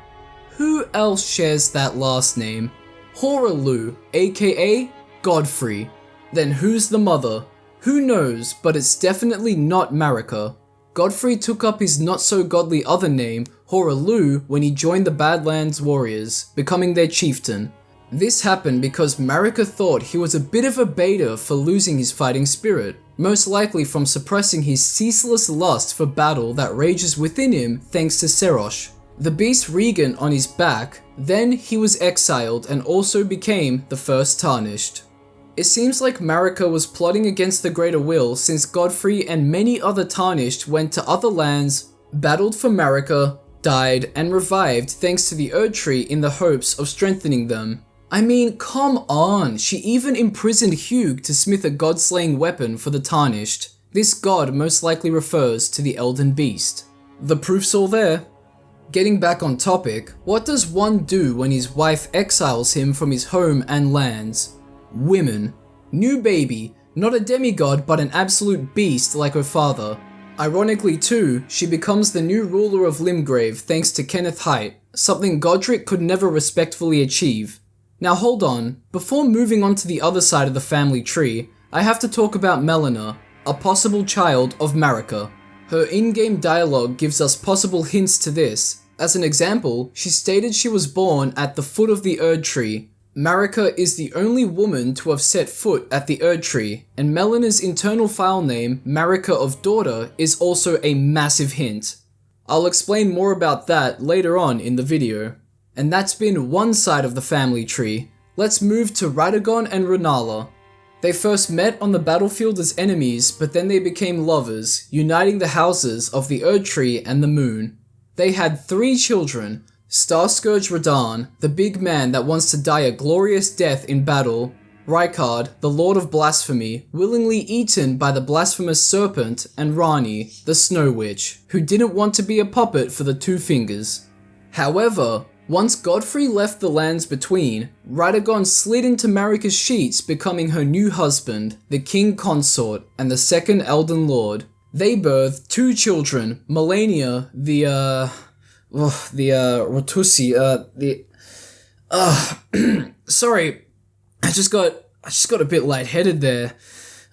Who else shares that last name? Hoaraloo, aka Godfrey. Then who's the mother? Who knows, but it's definitely not Marika. Godfrey took up his not-so-godly other name, Hoaraloo, when he joined the Badlands Warriors, becoming their chieftain. This happened because Marika thought he was a bit of a beta for losing his fighting spirit, most likely from suppressing his ceaseless lust for battle that rages within him thanks to Serosh, the beast Regent on his back. Then he was exiled and also became the first Tarnished. It seems like Marika was plotting against the Greater Will since Godfrey and many other Tarnished went to other lands, battled for Marika, died, and revived thanks to the Erdtree in the hopes of strengthening them. I mean, come on, she even imprisoned Hugh to smith a god-slaying weapon for the Tarnished. This god most likely refers to the Elden Beast. The proof's all there. Getting back on topic, what does one do when his wife exiles him from his home and lands? Women. New baby, not a demigod but an absolute beast like her father. Ironically too, she becomes the new ruler of Limgrave thanks to Kenneth Haight, something Godric could never respectfully achieve. Now hold on, before moving on to the other side of the family tree, I have to talk about Melina, a possible child of Marika. Her in-game dialogue gives us possible hints to this. As an example, she stated she was born at the foot of the Erdtree. Marika is the only woman to have set foot at the Erdtree, and Melina's internal file name, Marika of Daughter, is also a massive hint. I'll explain more about that later on in the video. And that's been one side of the family tree. Let's move to Radagon and Rennala. They first met on the battlefield as enemies, but then they became lovers, uniting the houses of the Erdtree and the Moon. They had 3 children, Starscourge Radahn, the big man that wants to die a glorious death in battle, Rykard, the Lord of Blasphemy, willingly eaten by the blasphemous serpent, and Rani, the Snow Witch, who didn't want to be a puppet for the 2 fingers. However, once Godfrey left the lands between, Radagon slid into Marika's sheets, becoming her new husband, the King Consort, and the second Elden Lord. They birthed 2 children, Melania, Rotusi, sorry, I just got a bit lightheaded there.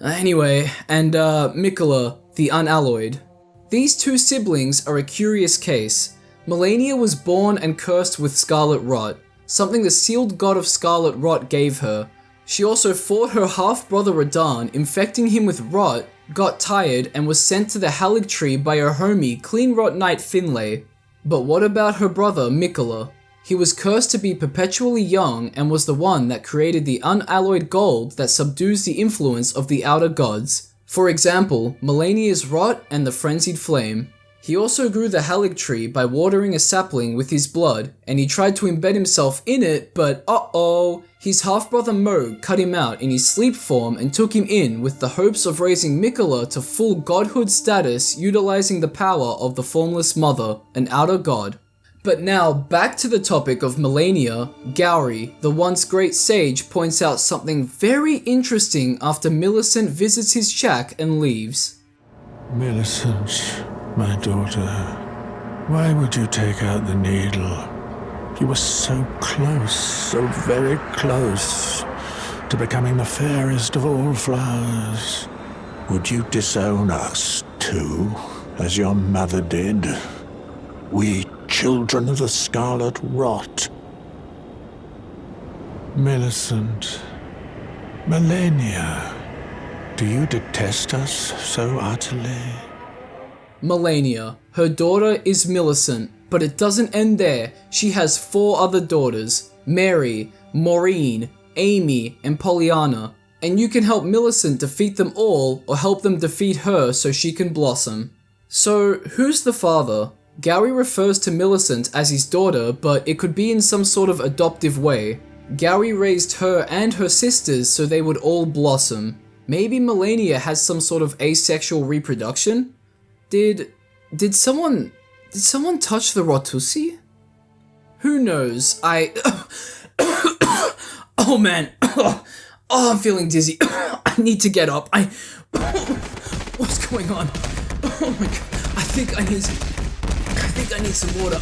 Anyway, and Miquella, the Unalloyed. These 2 siblings are a curious case. Melania was born and cursed with Scarlet Rot, something the sealed god of Scarlet Rot gave her. She also fought her half-brother Radahn, infecting him with rot, got tired, and was sent to the Haligtree by her homie Clean Rot Knight Finlay. But what about her brother Miquella? He was cursed to be perpetually young and was the one that created the unalloyed gold that subdues the influence of the outer gods. For example, Melania's rot and the frenzied flame. He also grew the Haligtree by watering a sapling with his blood, and he tried to embed himself in it, but his half-brother Moog cut him out in his sleep form and took him in with the hopes of raising Miquella to full godhood status, utilizing the power of the Formless Mother, an outer god. But now, back to the topic of Melania, Gowry, the once great sage, points out something very interesting after Millicent visits his shack and leaves. Millicent, my daughter, why would you take out the needle? You were so close, so very close, to becoming the fairest of all flowers. Would you disown us, too, as your mother did? We children of the Scarlet Rot. Millicent, Melania, do you detest us so utterly? Melania. Her daughter is Millicent, but it doesn't end there. She has 4 other daughters, Mary, Maureen, Amy, and Pollyanna. And you can help Millicent defeat them all, or help them defeat her so she can blossom. So, who's the father? Gowry refers to Millicent as his daughter, but it could be in some sort of adoptive way. Gowry raised her and her sisters so they would all blossom. Maybe Melania has some sort of asexual reproduction? Did someone touch the Rotusi? Who knows? Oh man. Oh, I'm feeling dizzy. I need to get up. What's going on? Oh my god. I think I need some water.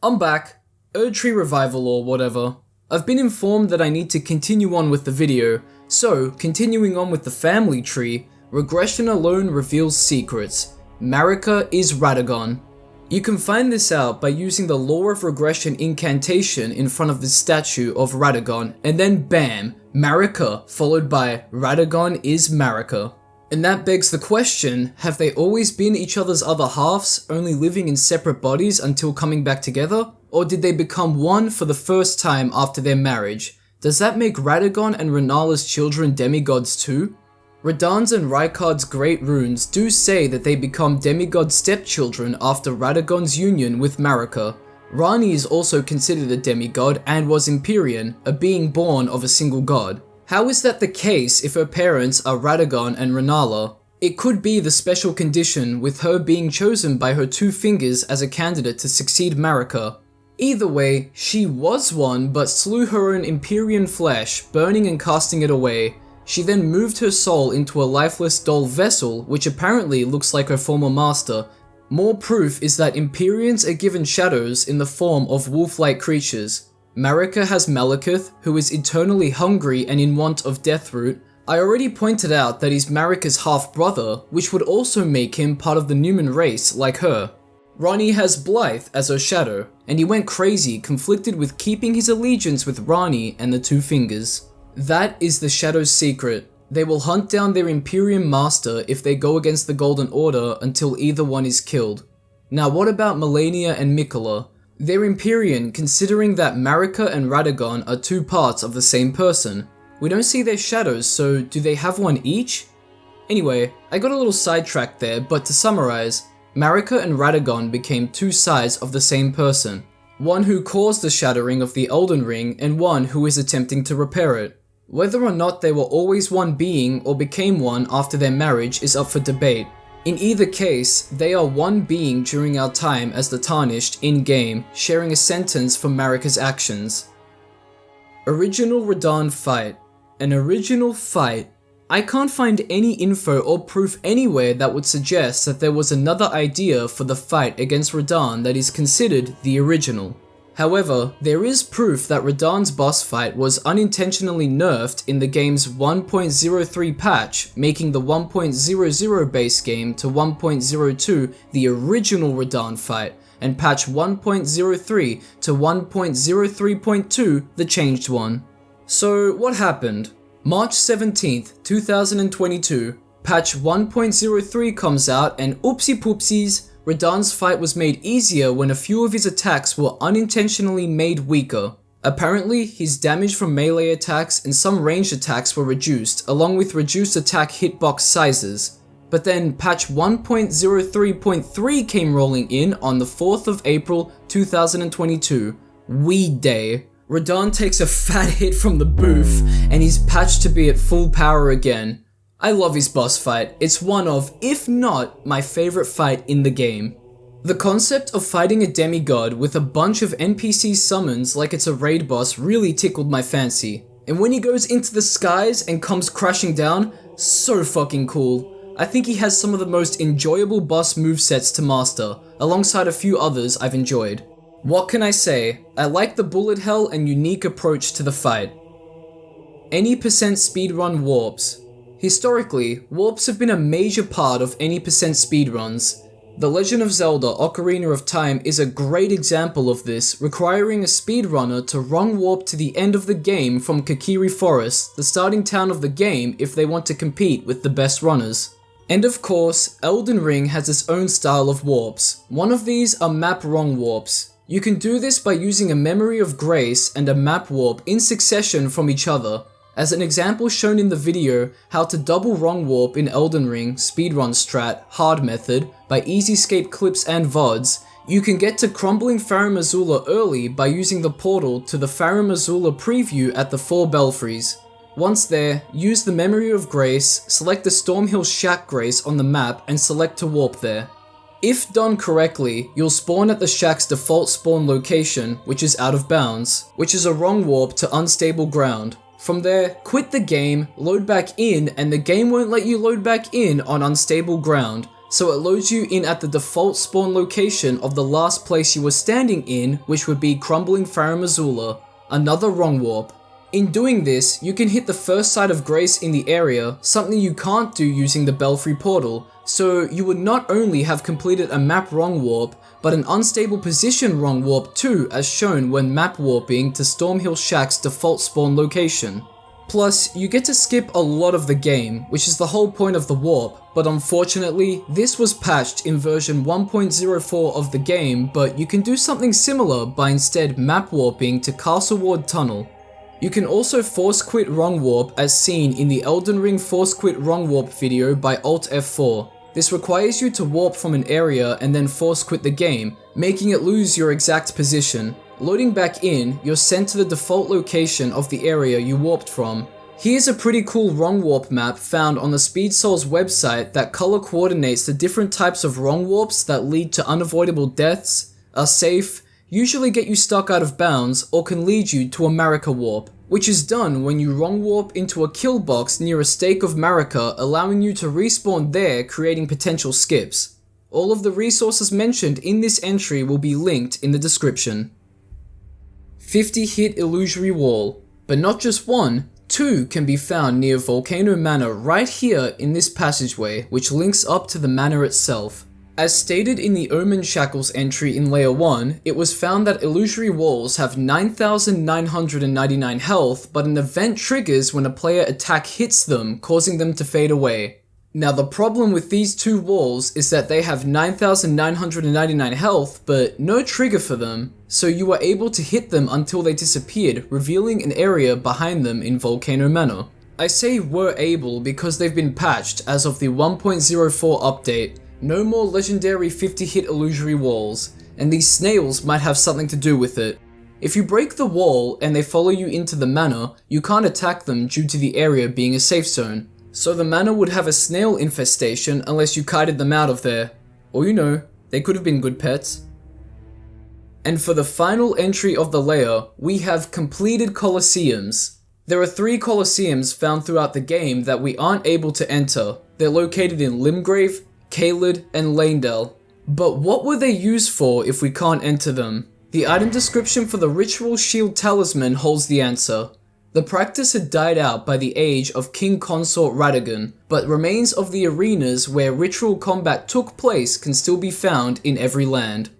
I'm back. Erdtree revival or whatever. I've been informed that I need to continue on with the video, so continuing on with the family tree, regression alone reveals secrets. Marika is Radagon. You can find this out by using the Law of Regression incantation in front of the statue of Radagon, and then bam, Marika, followed by Radagon is Marika. And that begs the question, have they always been each other's other halves, only living in separate bodies until coming back together? Or did they become one for the first time after their marriage? Does that make Radagon and Renala's children demigods too? Radahn's and Rykard's great runes do say that they become demigod stepchildren after Radagon's union with Marika. Ranni is also considered a demigod and was Empyrean, a being born of a single god. How is that the case if her parents are Radagon and Renala? It could be the special condition with her being chosen by her two fingers as a candidate to succeed Marika. Either way, she was one but slew her own Empyrean flesh, burning and casting it away. She then moved her soul into a lifeless doll vessel, which apparently looks like her former master. More proof is that Empyreans are given shadows in the form of wolf-like creatures. Marika has Malekith, who is eternally hungry and in want of Deathroot. I already pointed out that he's Marika's half-brother, which would also make him part of the Newman race like her. Ranni has Blythe as her shadow, and he went crazy, conflicted with keeping his allegiance with Ranni and the Two Fingers. That is the Shadow's secret. They will hunt down their Empyrean master if they go against the Golden Order until either one is killed. Now what about Malenia and Miquella? They're Empyrean considering that Marika and Radagon are two parts of the same person. We don't see their shadows, so do they have one each? Anyway, I got a little sidetracked there, but to summarize, Marika and Radagon became two sides of the same person. One who caused the shattering of the Elden Ring and one who is attempting to repair it. Whether or not they were always one being or became one after their marriage is up for debate. In either case, they are one being during our time as the Tarnished in-game, sharing a sentence for Marika's actions. Original Radahn fight. An original fight. I can't find any info or proof anywhere that would suggest that there was another idea for the fight against Radahn that is considered the original. However, there is proof that Radahn's boss fight was unintentionally nerfed in the game's 1.03 patch, making the 1.00 base game to 1.02 the original Radahn fight, and patch 1.03 to 1.03.2 the changed one. So what happened? March 17th, 2022, patch 1.03 comes out and oopsie poopsies, Radahn's fight was made easier when a few of his attacks were unintentionally made weaker. Apparently, his damage from melee attacks and some ranged attacks were reduced, along with reduced attack hitbox sizes. But then patch 1.03.3 came rolling in on the 4th of April 2022, Weed Day. Radahn takes a fat hit from the booth, and he's patched to be at full power again. I love his boss fight. It's one of, if not, my favorite fight in the game. The concept of fighting a demigod with a bunch of NPC summons like it's a raid boss really tickled my fancy. And when he goes into the skies and comes crashing down, so fucking cool. I think he has some of the most enjoyable boss movesets to master, alongside a few others I've enjoyed. What can I say? I like the bullet hell and unique approach to the fight. Any percent speedrun warps. Historically, warps have been a major part of any percent speedruns. The Legend of Zelda Ocarina of Time is a great example of this, requiring a speedrunner to wrong warp to the end of the game from Kokiri Forest, the starting town of the game, if they want to compete with the best runners. And of course, Elden Ring has its own style of warps. One of these are map wrong warps. You can do this by using a Memory of Grace and a map warp in succession from each other. As an example shown in the video, how to double wrong warp in Elden Ring speedrun strat hard method by Easyscape clips and VODs, you can get to Crumbling Farum Azula early by using the portal to the Farum Azula preview at the 4 belfries. Once there, use the Memory of Grace, select the Stormhill Shack Grace on the map and select to warp there. If done correctly, you'll spawn at the shack's default spawn location, which is out of bounds, which is a wrong warp to unstable ground. From there, quit the game, load back in, and the game won't let you load back in on unstable ground. so it loads you in at the default spawn location of the last place you were standing in, which would be Crumbling Majula, another wrong warp. In doing this, you can hit the first site of grace in the area, something you can't do using the Belfry portal, so you would not only have completed a map wrong warp, but an unstable position wrong warp too, as shown when map warping to Stormhill Shack's default spawn location. Plus, you get to skip a lot of the game, which is the whole point of the warp, but unfortunately, this was patched in version 1.04 of the game, but you can do something similar by instead map warping to Castle Ward Tunnel. You can also force quit wrong warp as seen in the Elden Ring force quit wrong warp video by Alt F4. This requires you to warp from an area and then force quit the game, making it lose your exact position. Loading back in, you're sent to the default location of the area you warped from. Here's a pretty cool wrong warp map found on the Speed Souls website that color coordinates the different types of wrong warps that lead to unavoidable deaths, are safe, usually get you stuck out of bounds, or can lead you to a Marika warp, which is done when you wrong warp into a kill box near a stake of Marika, allowing you to respawn there, creating potential skips. All of the resources mentioned in this entry will be linked in the description. 50 hit illusory wall, but not just one, two can be found near Volcano Manor right here in this passageway, which links up to the manor itself. As stated in the Omen Shackles entry in Layer 1, it was found that illusory walls have 9,999 health, but an event triggers when a player attack hits them, causing them to fade away. Now the problem with these two walls is that they have 9,999 health, but no trigger for them, so you were able to hit them until they disappeared, revealing an area behind them in Volcano Manor. I say were able because they've been patched as of the 1.04 update. No more legendary 50 hit illusory walls, and these snails might have something to do with it. If you break the wall and they follow you into the manor, you can't attack them due to the area being a safe zone. So the manor would have a snail infestation unless you kited them out of there. Or you know, they could have been good pets. And for the final entry of the layer, we have completed Colosseums. There are 3 Colosseums found throughout the game that we aren't able to enter. They're located in Limgrave, Caelid, and Leyndell. But what were they used for if we can't enter them? The item description for the Ritual Shield Talisman holds the answer. The practice had died out by the age of King Consort Radagon, but remains of the arenas where ritual combat took place can still be found in every land.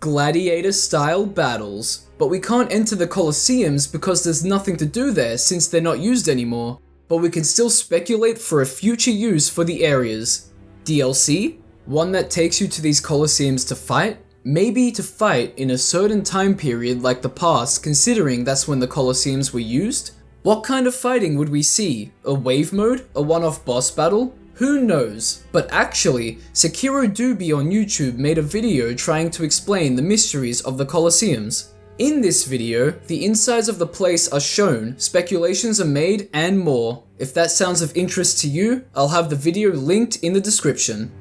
Gladiator-style battles. But we can't enter the Colosseums because there's nothing to do there since they're not used anymore, but we can still speculate for a future use for the areas. DLC? One that takes you to these Colosseums to fight? Maybe to fight in a certain time period like the past, considering that's when the Colosseums were used? What kind of fighting would we see? A wave mode? A one-off boss battle? Who knows? But actually, Sekiro Doobie on YouTube made a video trying to explain the mysteries of the Colosseums. In this video, the insides of the place are shown, speculations are made, and more. If that sounds of interest to you, I'll have the video linked in the description.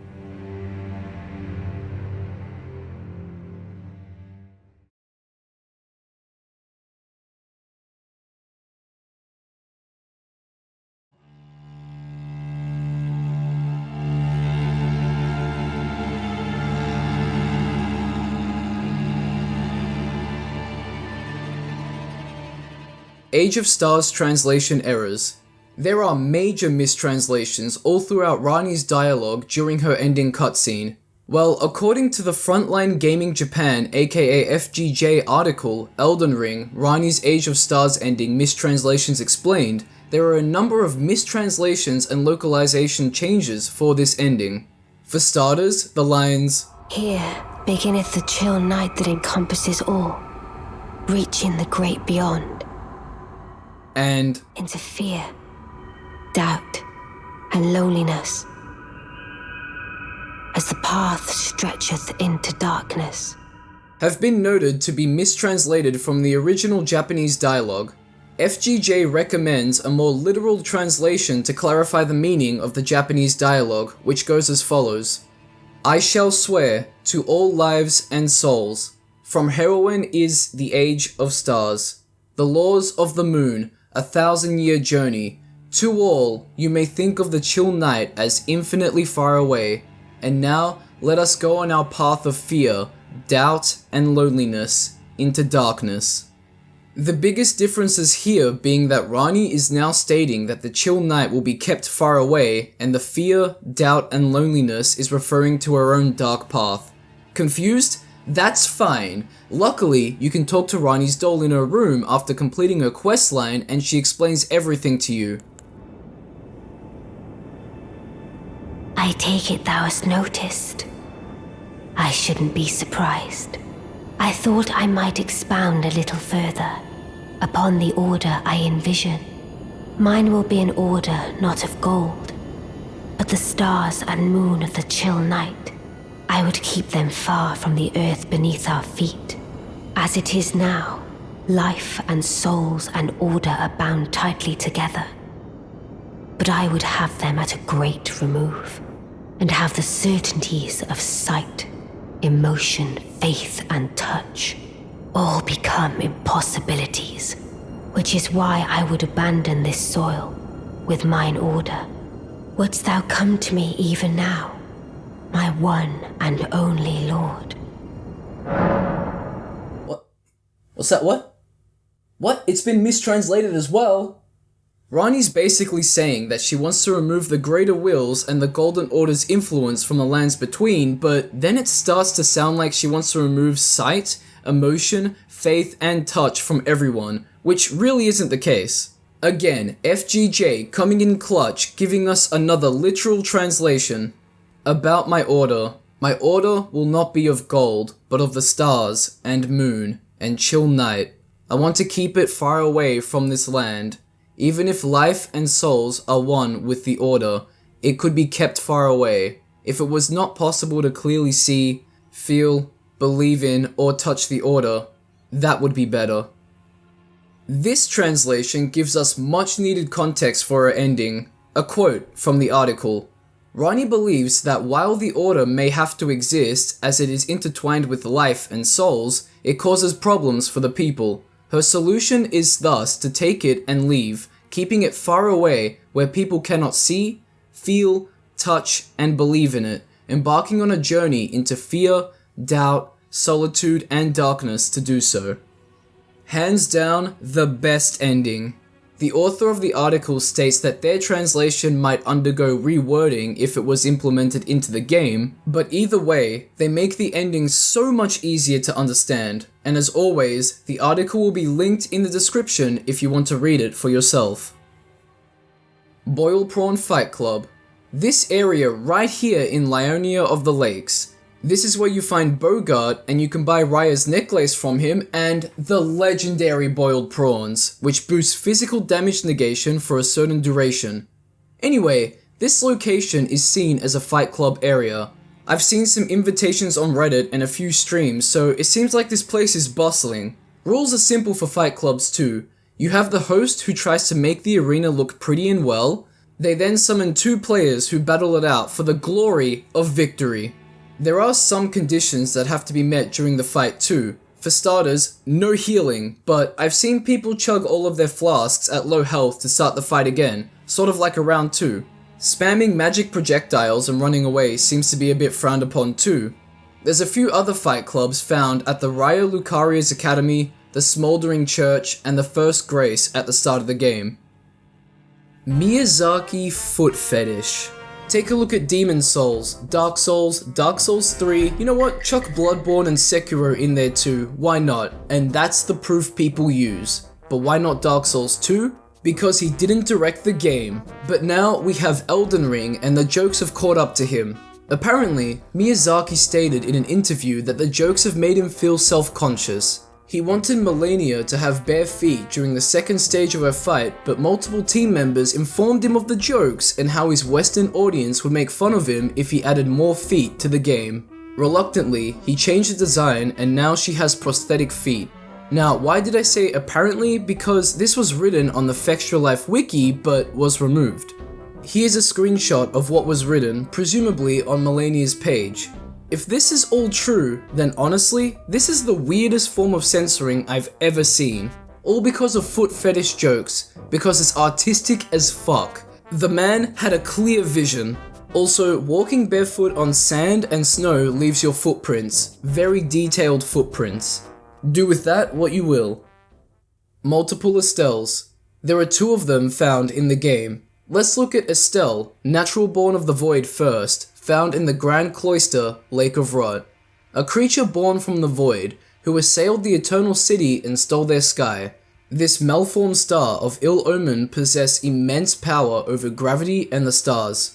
Age of Stars translation errors. There are major mistranslations all throughout Rani's dialogue during her ending cutscene. Well, according to the Frontline Gaming Japan aka FGJ article, Elden Ring, Rani's Age of Stars ending mistranslations explained, there are a number of mistranslations and localization changes for this ending. For starters, the lines, "Here beginneth the chill night that encompasses all, reaching the great beyond." and Into fear, doubt, and loneliness, as the path stretcheth into darkness, have been noted to be mistranslated from the original Japanese dialogue. FGJ recommends a more literal translation to clarify the meaning of the Japanese dialogue, which goes as follows. I shall swear to all lives and souls, from heroine is the age of stars, the laws of the moon, 1,000-year journey. To all, you may think of the chill night as infinitely far away. And now, let us go on our path of fear, doubt, and loneliness into darkness. The biggest differences here being that Ranni is now stating that the chill night will be kept far away, and the fear, doubt, and loneliness is referring to her own dark path. Confused? That's fine. Luckily, you can talk to Ranni's doll in her room after completing her questline, and she explains everything to you. I take it thou hast noticed. I shouldn't be surprised. I thought I might expound a little further upon the order I envision. Mine will be an order not of gold, but the stars and moon of the chill night. I would keep them far from the earth beneath our feet. As it is now, life and souls and order are bound tightly together. But I would have them at a great remove, and have the certainties of sight, emotion, faith, and touch all become impossibilities, which is why I would abandon this soil with mine order. Wouldst thou come to me even now, my one and only lord? What? What's that? What? It's been mistranslated as well. Ranni's basically saying that she wants to remove the Greater Wills and the Golden Order's influence from the lands between, but then it starts to sound like she wants to remove sight, emotion, faith, and touch from everyone, which really isn't the case. Again, FGJ coming in clutch, giving us another literal translation. About my order. My order will not be of gold, but of the stars, and moon, and chill night. I want to keep it far away from this land. Even if life and souls are one with the order, it could be kept far away. If it was not possible to clearly see, feel, believe in, or touch the order, that would be better. This translation gives us much needed context for her ending. A quote from the article. Ranni believes that while the order may have to exist as it is intertwined with life and souls, it causes problems for the people. Her solution is thus to take it and leave, keeping it far away where people cannot see, feel, touch, and believe in it, embarking on a journey into fear, doubt, solitude, and darkness to do so. Hands down, the best ending. The author of the article states that their translation might undergo rewording if it was implemented into the game, but either way, they make the ending so much easier to understand, and as always, the article will be linked in the description if you want to read it for yourself. Boil Prawn Fight Club. This area right here in Liurnia of the Lakes. This is where you find Bogart, and you can buy Raya's necklace from him, and the legendary boiled prawns, which boosts physical damage negation for a certain duration. Anyway, this location is seen as a fight club area. I've seen some invitations on Reddit and a few streams, so it seems like this place is bustling. Rules are simple for fight clubs too. You have the host who tries to make the arena look pretty and well. They then summon 2 players who battle it out for the glory of victory. There are some conditions that have to be met during the fight too. For starters, no healing, but I've seen people chug all of their flasks at low health to start the fight again, sort of like a round 2. Spamming magic projectiles and running away seems to be a bit frowned upon too. There's a few other fight clubs found at the Raya Lucaria's Academy, the Smoldering Church, and the First Grace at the start of the game. Miyazaki Foot Fetish. Take a look at Demon Souls, Dark Souls 3, you know what, chuck Bloodborne and Sekiro in there too, why not? And that's the proof people use. But why not Dark Souls 2? Because he didn't direct the game. But now we have Elden Ring and the jokes have caught up to him. Apparently, Miyazaki stated in an interview that the jokes have made him feel self-conscious. He wanted Liurnia to have bare feet during the second stage of her fight, but multiple team members informed him of the jokes and how his Western audience would make fun of him if he added more feet to the game. Reluctantly, he changed the design and now she has prosthetic feet. Now, why did I say apparently? Because this was written on the Fextra Life wiki, but was removed. Here's a screenshot of what was written, presumably on Liurnia's page. If this is all true, then honestly, this is the weirdest form of censoring I've ever seen. All because of foot fetish jokes, because it's artistic as fuck. The man had a clear vision. Also, walking barefoot on sand and snow leaves your footprints, very detailed footprints. Do with that what you will. Multiple Estelles. There are 2 of them found in the game. Let's look at Estelle, natural born of the void first, found in the Grand Cloister, Lake of Rot. A creature born from the void, who assailed the Eternal City and stole their sky. This malformed star of ill omen possessed immense power over gravity and the stars.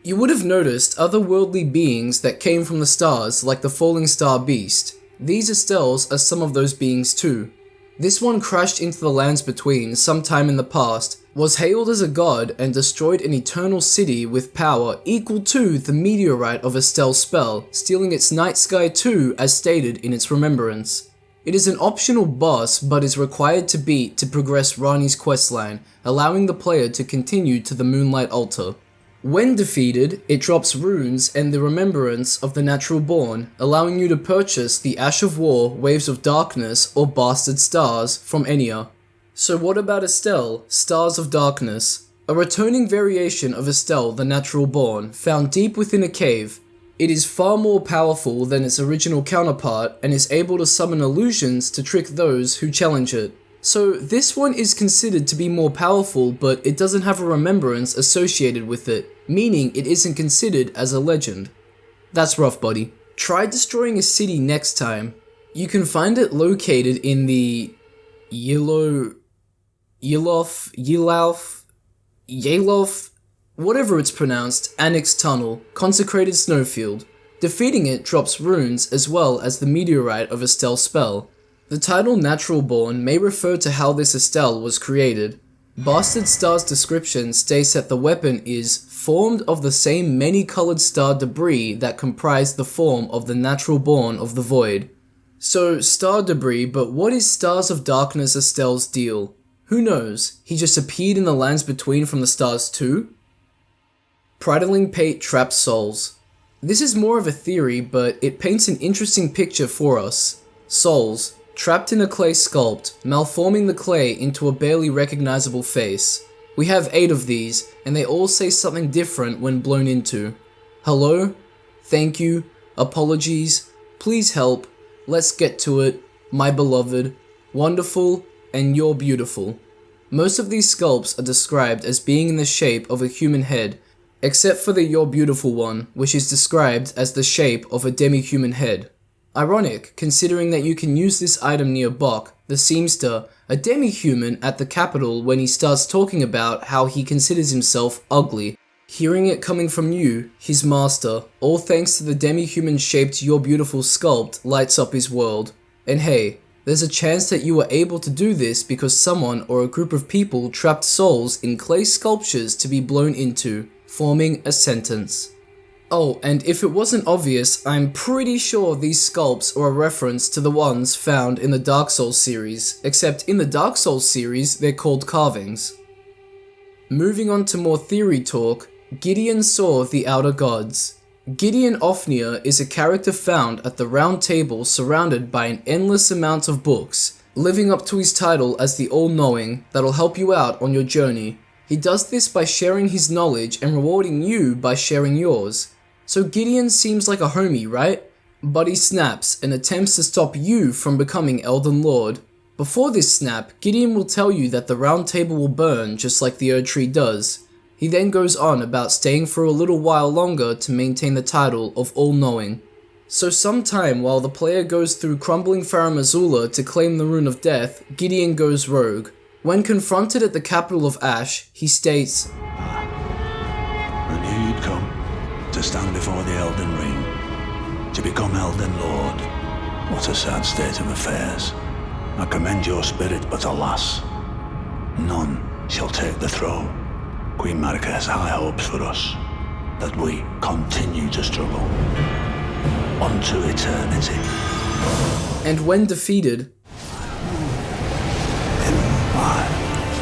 You would have noticed otherworldly beings that came from the stars like the falling star beast. These Estelles are some of those beings too. This one crashed into the lands between sometime in the past, was hailed as a god and destroyed an eternal city with power equal to the meteorite of Estelle's spell, stealing its night sky too as stated in its remembrance. It is an optional boss but is required to beat to progress Ranni's questline, allowing the player to continue to the Moonlight Altar. When defeated, it drops runes and the remembrance of the natural born, allowing you to purchase the Ash of War, Waves of Darkness, or Bastard Stars from Enya. So what about Estelle, Stars of Darkness? A returning variation of Estelle the Natural Born, found deep within a cave. It is far more powerful than its original counterpart and is able to summon illusions to trick those who challenge it. So this one is considered to be more powerful, but it doesn't have a remembrance associated with it, meaning it isn't considered as a legend. That's rough, buddy. Try destroying a city next time. You can find it located in the Yalof, whatever it's pronounced, Annex Tunnel, consecrated snowfield. Defeating it drops runes as well as the meteorite of Estelle's spell. The title Natural Born may refer to how this Estelle was created. Bastard Star's description states that the weapon is formed of the same many-colored star debris that comprised the form of the Natural Born of the Void. So, star debris, but what is Stars of Darkness Estelle's deal? Who knows? He just appeared in the lands between from the stars too? Prideling Pate traps souls. This is more of a theory, but it paints an interesting picture for us. Souls, trapped in a clay sculpt, malforming the clay into a barely recognizable face. We have 8 of these, and they all say something different when blown into. Hello? Thank you? Apologies? Please help? Let's get to it? My beloved? Wonderful? And you're beautiful. Most of these sculpts are described as being in the shape of a human head, except for the You're Beautiful one, which is described as the shape of a demi-human head. Ironic, considering that you can use this item near Bok, the seamster, a demi-human at the capital when he starts talking about how he considers himself ugly. Hearing it coming from you, his master, all thanks to the demi-human shaped Your Beautiful sculpt lights up his world. And hey, there's a chance that you were able to do this because someone or a group of people trapped souls in clay sculptures to be blown into, forming a sentence. Oh, and if it wasn't obvious, I'm pretty sure these sculpts are a reference to the ones found in the Dark Souls series, except in the Dark Souls series, they're called carvings. Moving on to more theory talk, Gideon saw the Outer Gods. Gideon Ofnir is a character found at the Roundtable surrounded by an endless amount of books, living up to his title as the All-Knowing that'll help you out on your journey. He does this by sharing his knowledge and rewarding you by sharing yours. So Gideon seems like a homie, right? But he snaps and attempts to stop you from becoming Elden Lord. Before this snap, Gideon will tell you that the Roundtable will burn just like the Erdtree does. He then goes on about staying for a little while longer to maintain the title of All-Knowing. So sometime while the player goes through crumbling Majula to claim the Rune of Death, Gideon goes rogue. When confronted at the capital of Ash, he states, I knew you'd come. To stand before the Elden Ring, to become Elden Lord. What a sad state of affairs. I commend your spirit, but alas, none shall take the throne. Queen Marika has high hopes for us, that we continue to struggle. Unto eternity. And when defeated, In my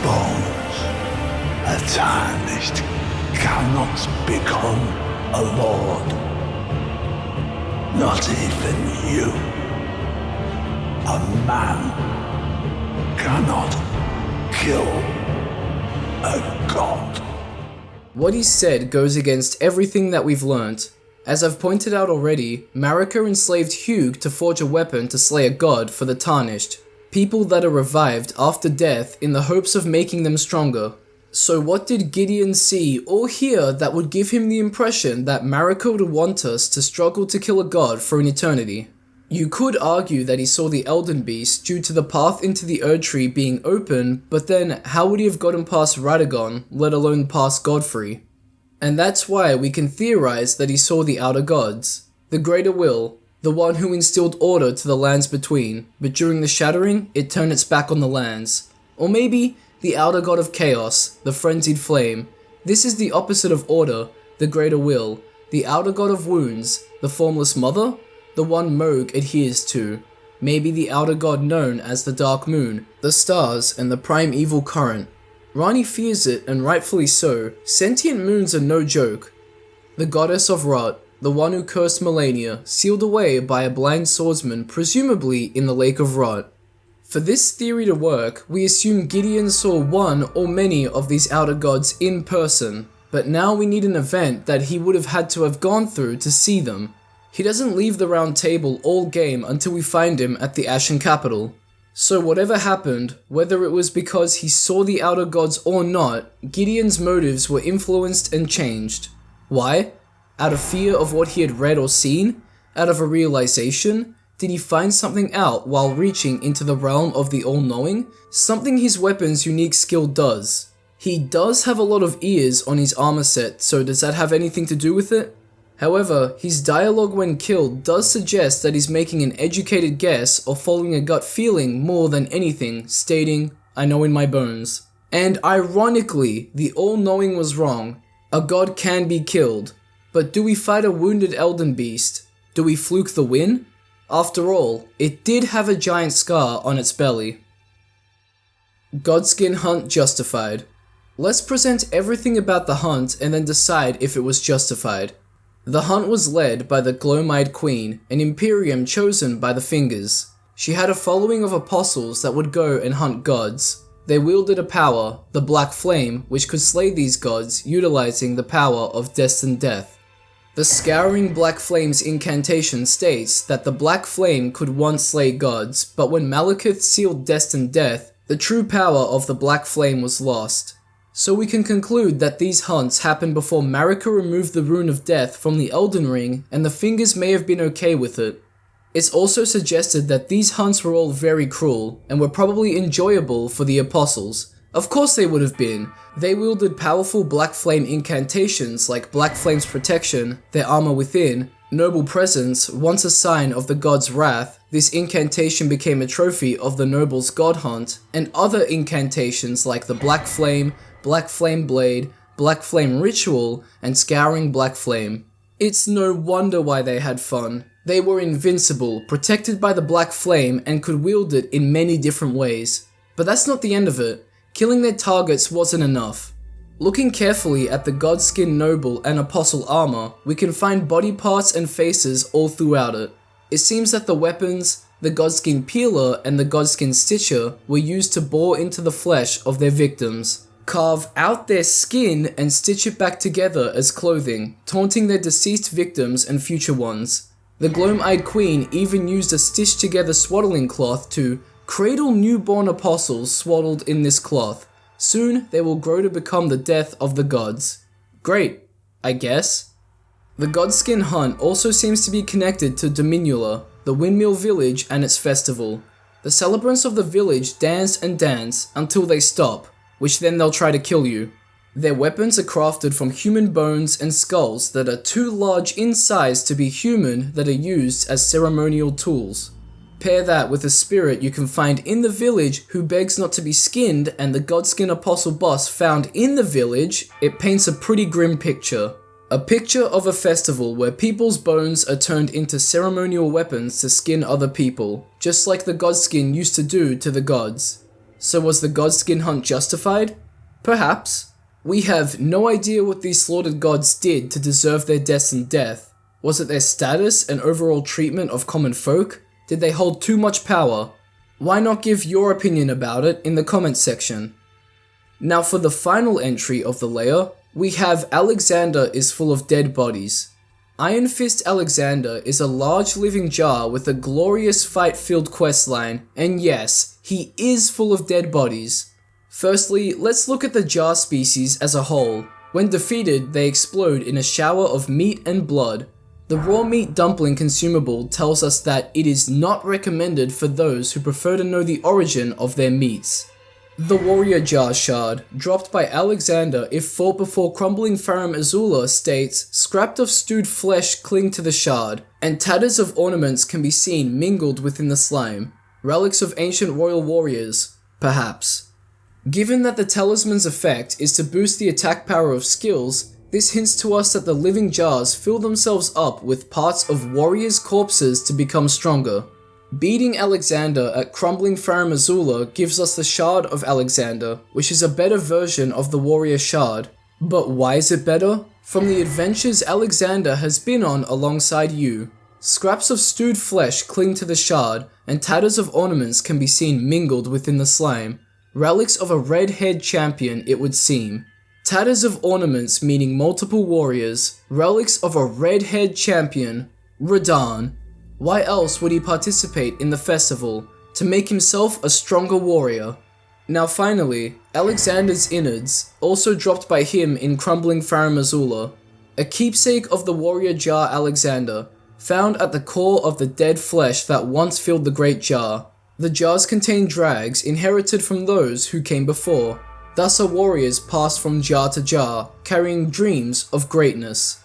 bones, a tarnished cannot become a lord. Not even you. A man cannot kill a god. What he said goes against everything that we've learnt. As I've pointed out already, Marika enslaved Hugh to forge a weapon to slay a god for the Tarnished, people that are revived after death in the hopes of making them stronger. So what did Gideon see or hear that would give him the impression that Marika would want us to struggle to kill a god for an eternity? You could argue that he saw the Elden Beast due to the path into the Erdtree being open, but then how would he have gotten past Radagon, let alone past Godfrey? And that's why we can theorize that he saw the Outer Gods, the Greater Will, the one who instilled order to the lands between, but during the Shattering, it turned its back on the lands. Or maybe the Outer God of Chaos, the Frenzied Flame. This is the opposite of order, the Greater Will, the Outer God of Wounds, the Formless Mother, the one Moog adheres to. Maybe the Outer God known as the Dark Moon, the Stars, and the Primeval Current. Ranni fears it, and rightfully so. Sentient moons are no joke. The Goddess of Rot, the one who cursed Malenia, sealed away by a blind swordsman, presumably in the Lake of Rot. For this theory to work, we assume Gideon saw one or many of these Outer Gods in person, but now we need an event that he would have had to have gone through to see them. He doesn't leave the Roundtable all game until we find him at the Ashen Capital. So whatever happened, whether it was because he saw the Outer Gods or not, Gideon's motives were influenced and changed. Why? Out of fear of what he had read or seen? Out of a realization? Did he find something out while reaching into the realm of the All-Knowing? Something his weapon's unique skill does. He does have a lot of ears on his armor set, so does that have anything to do with it? However, his dialogue when killed does suggest that he's making an educated guess or following a gut feeling more than anything, stating, "I know in my bones." And ironically, the All-Knowing was wrong. A god can be killed. But do we fight a wounded Elden Beast? Do we fluke the win? After all, it did have a giant scar on its belly. Godskin Hunt justified. Let's present everything about the hunt and then decide if it was justified. The hunt was led by the Gloam-Eyed Queen, an Imperium chosen by the Fingers. She had a following of apostles that would go and hunt gods. They wielded a power, the Black Flame, which could slay these gods utilizing the power of destined death. The Scouring Black Flame's incantation states that the Black Flame could once slay gods, but when Malekith sealed destined death, the true power of the Black Flame was lost. So we can conclude that these hunts happened before Marika removed the Rune of Death from the Elden Ring, and the Fingers may have been okay with it. It's also suggested that these hunts were all very cruel, and were probably enjoyable for the Apostles. Of course they would have been. They wielded powerful Black Flame incantations like Black Flame's protection, their armor within, Noble Presence, once a sign of the god's wrath. This incantation became a trophy of the Noble's God Hunt, and other incantations like the Black Flame Blade, Black Flame Ritual, and Scouring Black Flame. It's no wonder why they had fun. They were invincible, protected by the Black Flame, and could wield it in many different ways. But that's not the end of it. Killing their targets wasn't enough. Looking carefully at the Godskin Noble and Apostle armor, we can find body parts and faces all throughout it. It seems that the weapons, the Godskin Peeler and the Godskin Stitcher, were used to bore into the flesh of their victims, carve out their skin and stitch it back together as clothing, taunting their deceased victims and future ones. The Gloam-Eyed Queen even used a stitched together swaddling cloth to cradle newborn apostles swaddled in this cloth. Soon they will grow to become the death of the gods. Great, I guess. The Godskin Hunt also seems to be connected to Dominula, the windmill village and its festival. The celebrants of the village dance and dance until they stop, which then they'll try to kill you. Their weapons are crafted from human bones and skulls that are too large in size to be human that are used as ceremonial tools. Pair that with a spirit you can find in the village who begs not to be skinned and the Godskin Apostle boss found in the village, it paints a pretty grim picture. A picture of a festival where people's bones are turned into ceremonial weapons to skin other people, just like the Godskin used to do to the gods. So was the Godskin Hunt justified? Perhaps. We have no idea what these slaughtered gods did to deserve their destined death. Was it their status and overall treatment of common folk? Did they hold too much power? Why not give your opinion about it in the comments section? Now for the final entry of the layer, We have Alexander is full of dead bodies. Iron Fist Alexander is a large living jar with a glorious fight-filled questline, and yes, he is full of dead bodies. Firstly, let's look at the jar species as a whole. When defeated, they explode in a shower of meat and blood. The raw meat dumpling consumable tells us that it is not recommended for those who prefer to know the origin of their meats. The Warrior Jar Shard, dropped by Alexander if fought before crumbling Farum Azula, states, "Scraps of stewed flesh cling to the shard, and tatters of ornaments can be seen mingled within the slime. Relics of ancient royal warriors, perhaps." Given that the talisman's effect is to boost the attack power of skills, this hints to us that the living jars fill themselves up with parts of warriors' corpses to become stronger. Beating Alexander at crumbling Farum Azula gives us the Shard of Alexander, which is a better version of the Warrior Shard. But why is it better? From the adventures Alexander has been on alongside you. Scraps of stewed flesh cling to the shard, and tatters of ornaments can be seen mingled within the slime. Relics of a red-haired champion, it would seem. Tatters of ornaments meaning multiple warriors. Relics of a red-haired champion. Radahn. Why else would he participate in the festival? To make himself a stronger warrior. Now finally, Alexander's innards, also dropped by him in crumbling Farum Azula. A keepsake of the warrior jar Alexander, found at the core of the dead flesh that once filled the great jar. The jars contain drags inherited from those who came before. Thus are warriors passed from jar to jar, carrying dreams of greatness.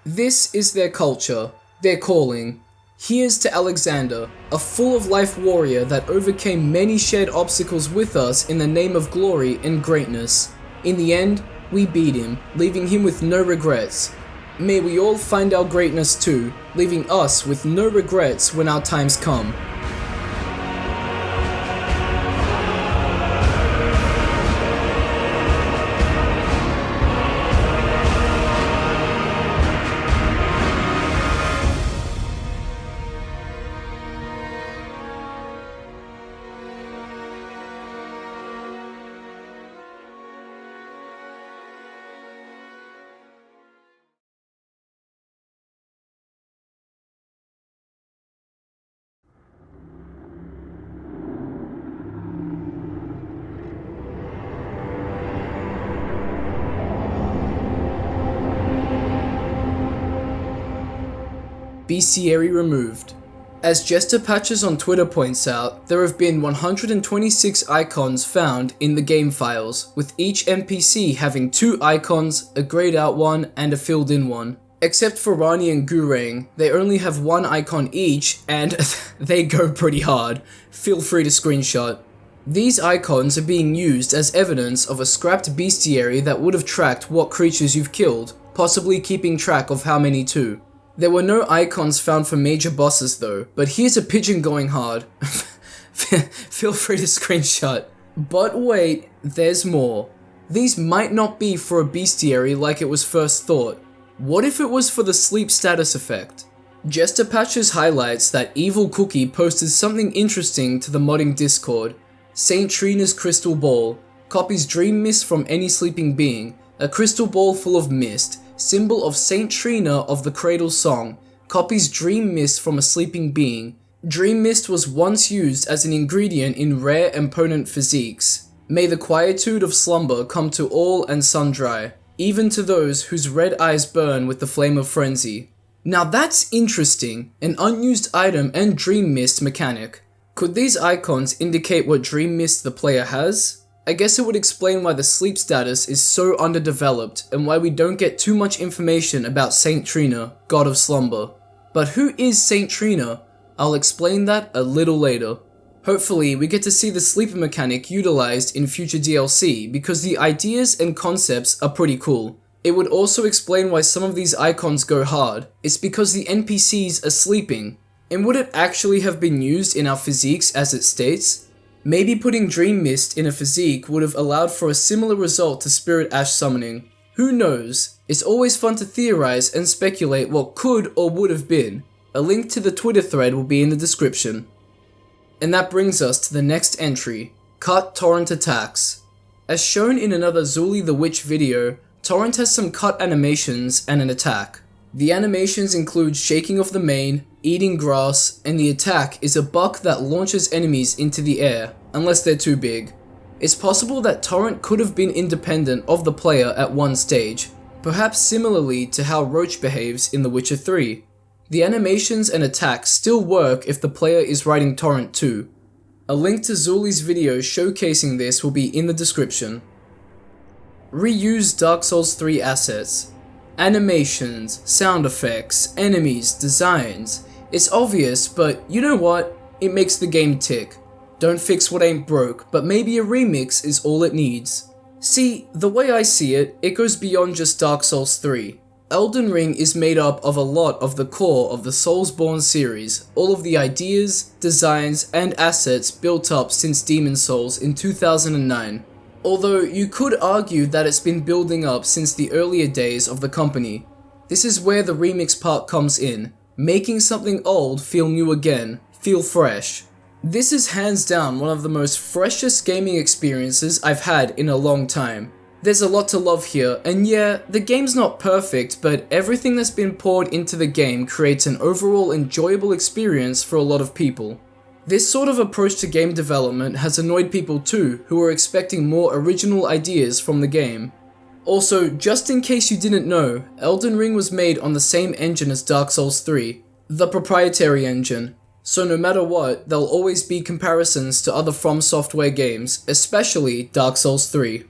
This is their culture, their calling. Here's to Alexander, a full-of-life warrior that overcame many shared obstacles with us in the name of glory and greatness. In the end, we beat him, leaving him with no regrets. May we all find our greatness too, leaving us with no regrets when our times come. Bestiary removed. As Jester Patches on Twitter points out, there have been 126 icons found in the game files, with each NPC having 2 icons, a grayed out one, and a filled in one. Except for Rani and Gurang, they only have 1 icon each, and they go pretty hard. Feel free to screenshot. These icons are being used as evidence of a scrapped bestiary that would have tracked what creatures you've killed, possibly keeping track of how many too. There were no icons found for major bosses though, but here's a pigeon going hard. Feel free to screenshot. But wait, there's more. These might not be for a bestiary like it was first thought. What if it was for the sleep status effect? Jester Patches highlights that Evil Cookie posted something interesting to the modding Discord. Saint Trina's crystal ball copies dream mist from any sleeping being, a crystal ball full of mist. Symbol of Saint Trina of the Cradle Song, copies dream mist from a sleeping being. Dream mist was once used as an ingredient in rare and potent physiques. May the quietude of slumber come to all and sundry, even to those whose red eyes burn with the flame of frenzy. Now that's interesting, an unused item and dream mist mechanic. Could these icons indicate what dream mist the player has? I guess it would explain why the sleep status is so underdeveloped and why we don't get too much information about Saint Trina, god of slumber. But who is Saint Trina? I'll explain that a little later. Hopefully we get to see the sleeper mechanic utilized in future DLC because the ideas and concepts are pretty cool. It would also explain why some of these icons go hard. It's because the NPCs are sleeping. And would it actually have been used in our physiques as it states? Maybe putting Dream Mist in a physique would have allowed for a similar result to Spirit Ash summoning. Who knows? It's always fun to theorize and speculate what could or would have been. A link to the Twitter thread will be in the description. And that brings us to the next entry, Cut Torrent Attacks. As shown in another Zuli the Witch video, Torrent has some cut animations and an attack. The animations include shaking of the mane, eating grass, and the attack is a buck that launches enemies into the air, unless they're too big. It's possible that Torrent could have been independent of the player at one stage, perhaps similarly to how Roach behaves in The Witcher 3. The animations and attacks still work if the player is writing Torrent too. A link to Zuli's video showcasing this will be in the description. Reuse Dark Souls 3 assets. Animations, sound effects, enemies, designs. It's obvious, but you know what? It makes the game tick. Don't fix what ain't broke, but maybe a remix is all it needs. See, the way I see it, it goes beyond just Dark Souls 3. Elden Ring is made up of a lot of the core of the Soulsborne series, all of the ideas, designs, and assets built up since Demon's Souls in 2009. Although you could argue that it's been building up since the earlier days of the company. This is where the remix part comes in, making something old feel new again, feel fresh. This is hands down one of the most freshest gaming experiences I've had in a long time. There's a lot to love here, and yeah, the game's not perfect, but everything that's been poured into the game creates an overall enjoyable experience for a lot of people. This sort of approach to game development has annoyed people too, who are expecting more original ideas from the game. Also, just in case you didn't know, Elden Ring was made on the same engine as Dark Souls 3, the proprietary engine. So no matter what, there'll always be comparisons to other From Software games, especially Dark Souls 3.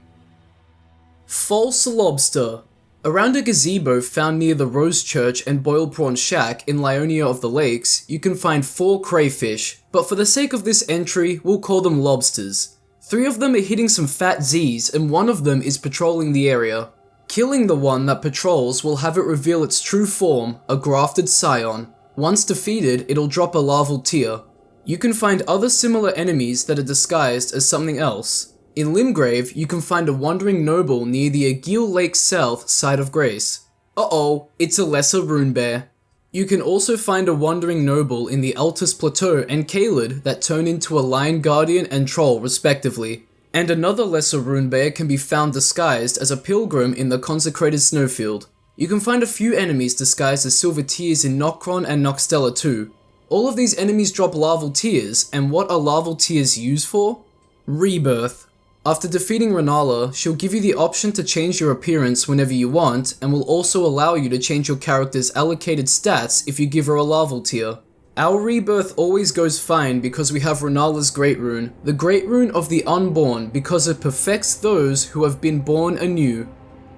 False Lobster. Around a gazebo found near the Rose Church and Boiled Prawn Shack in Liurnia of the Lakes, you can find 4 crayfish, but for the sake of this entry, we'll call them lobsters. 3 of them are hitting some fat Z's and 1 of them is patrolling the area. Killing the one that patrols will have it reveal its true form, a grafted scion. Once defeated, it'll drop a larval tear. You can find other similar enemies that are disguised as something else. In Limgrave, you can find a wandering noble near the Aguil Lake South side of Grace. Uh-oh, it's a lesser rune bear. You can also find a wandering noble in the Altus Plateau and Caelid that turn into a lion guardian and troll respectively. And another lesser rune bear can be found disguised as a pilgrim in the consecrated snowfield. You can find a few enemies disguised as silver tears in Nocron and Noxtella too. All of these enemies drop larval tears, and what are larval tears used for? Rebirth. After defeating Renala, she'll give you the option to change your appearance whenever you want, and will also allow you to change your character's allocated stats if you give her a larval tear. Our rebirth always goes fine because we have Renala's Great Rune, the Great Rune of the Unborn, because it perfects those who have been born anew.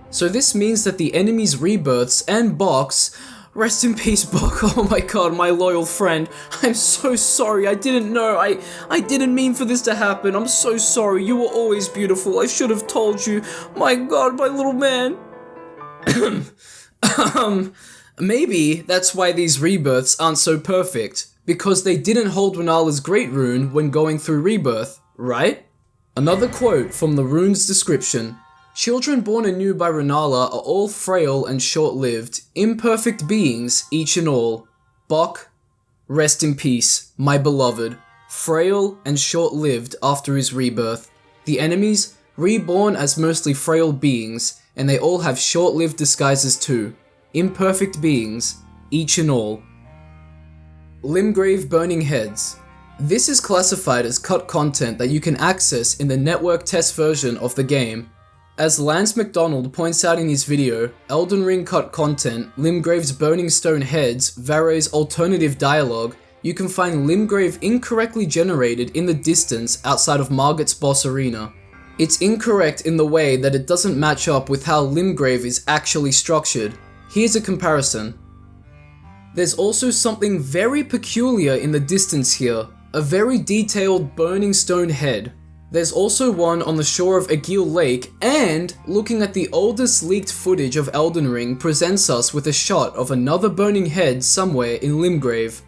So this means that the enemy's rebirths and Box, rest in peace Bok, oh my god, my loyal friend, I'm so sorry, I didn't know, I didn't mean for this to happen, I'm so sorry, you were always beautiful, I should have told you, my god, my little man. Maybe that's why these rebirths aren't so perfect, because they didn't hold Renala's Great Rune when going through rebirth, right? Another quote from the rune's description. Children born anew by Renala are all frail and short-lived, imperfect beings, each and all. Bok, rest in peace, my beloved. Frail and short-lived after his rebirth. The enemies, reborn as mostly frail beings, and they all have short-lived disguises too. Imperfect beings, each and all. Limgrave Burning Heads. This is classified as cut content that you can access in the network test version of the game. As Lance McDonald points out in his video, Elden Ring cut content, Limgrave's Burning Stone Heads, Varre's alternative dialogue, you can find Limgrave incorrectly generated in the distance outside of Margit's boss arena. It's incorrect in the way that it doesn't match up with how Limgrave is actually structured. Here's a comparison. There's also something very peculiar in the distance here, a very detailed burning stone head. There's also one on the shore of Aguil Lake, and looking at the oldest leaked footage of Elden Ring presents us with a shot of another burning head somewhere in Limgrave.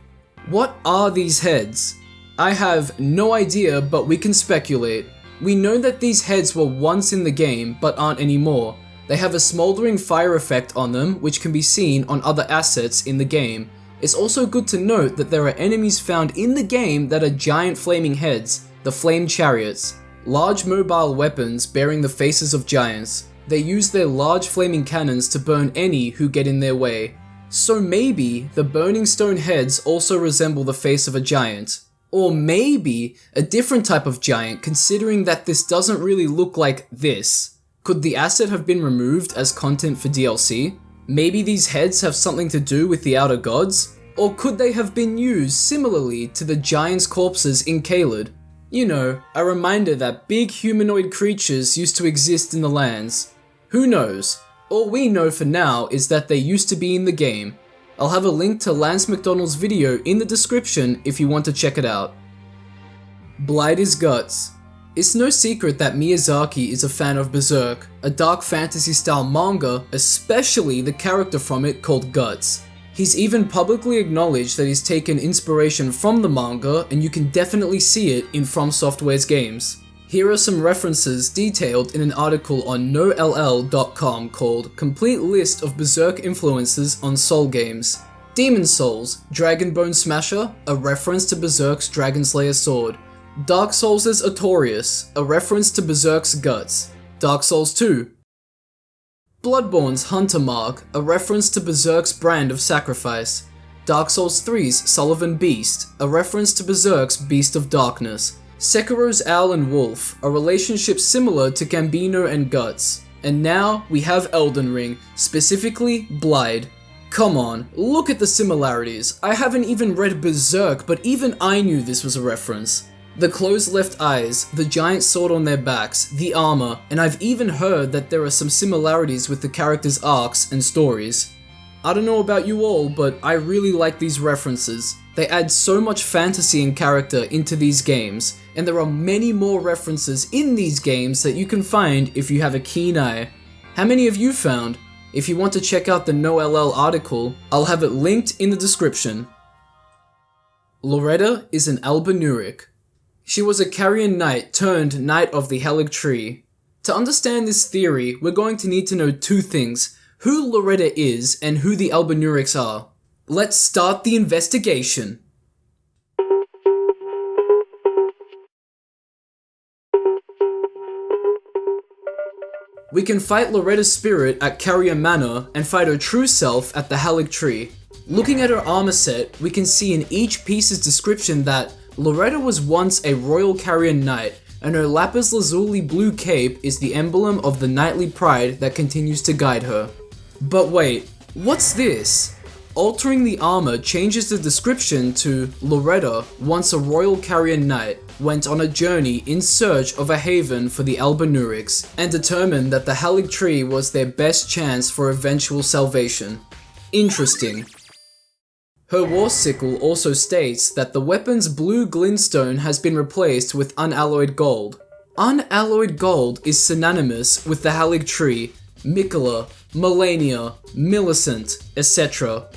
What are these heads? I have no idea, but we can speculate. We know that these heads were once in the game, but aren't anymore. They have a smoldering fire effect on them, which can be seen on other assets in the game. It's also good to note that there are enemies found in the game that are giant flaming heads, the Flame Chariots, large mobile weapons bearing the faces of giants. They use their large flaming cannons to burn any who get in their way. So maybe the burning stone heads also resemble the face of a giant. Or maybe a different type of giant, considering that this doesn't really look like this. Could the asset have been removed as content for DLC? Maybe these heads have something to do with the outer gods? Or could they have been used similarly to the giants' corpses in Caelid? You know, a reminder that big humanoid creatures used to exist in the lands. Who knows? All we know for now is that they used to be in the game. I'll have a link to Lance McDonald's video in the description if you want to check it out. Blight is guts. It's no secret that Miyazaki is a fan of Berserk, a dark fantasy style manga, especially the character from it called Guts. He's even publicly acknowledged that he's taken inspiration from the manga, and you can definitely see it in From Software's games. Here are some references detailed in an article on noll.com called Complete List of Berserk Influences on Soul Games. Demon Souls, Dragon Bone Smasher, a reference to Berserk's Dragon Slayer sword. Dark Souls' Artorias, a reference to Berserk's guts. Dark Souls 2. Bloodborne's Hunter Mark, a reference to Berserk's brand of sacrifice. Dark Souls 3's Sullivan Beast, a reference to Berserk's Beast of Darkness. Sekiro's Owl and Wolf, a relationship similar to Gambino and Guts. And now we have Elden Ring, specifically Blight. Come on, look at the similarities. I haven't even read Berserk, but even I knew this was a reference. The closed left eyes, the giant sword on their backs, the armor, and I've even heard that there are some similarities with the characters' arcs and stories. I don't know about you all, but I really like these references. They add so much fantasy and character into these games, and there are many more references in these games that you can find if you have a keen eye. How many have you found? If you want to check out the NoLL article, I'll have it linked in the description. Loretta is an Albinauric. She was a Carrion Knight turned Knight of the Haligtree. To understand this theory, we're going to need to know two things: who Loretta is and who the Albinaurics are. Let's start the investigation. We can fight Loretta's spirit at Carrion Manor and fight her true self at the Haligtree. Looking at her armor set, we can see in each piece's description that Loretta was once a royal Carrion Knight, and her lapis lazuli blue cape is the emblem of the knightly pride that continues to guide her. But wait, what's this? Altering the armor changes the description to Loretta, once a royal Carrion Knight, went on a journey in search of a haven for the Albinaurics, and determined that the Haligtree was their best chance for eventual salvation. Interesting. Her war sickle also states that the weapon's blue glintstone has been replaced with unalloyed gold. Unalloyed gold is synonymous with the Haligtree, Miquella, Malenia, Millicent, etc.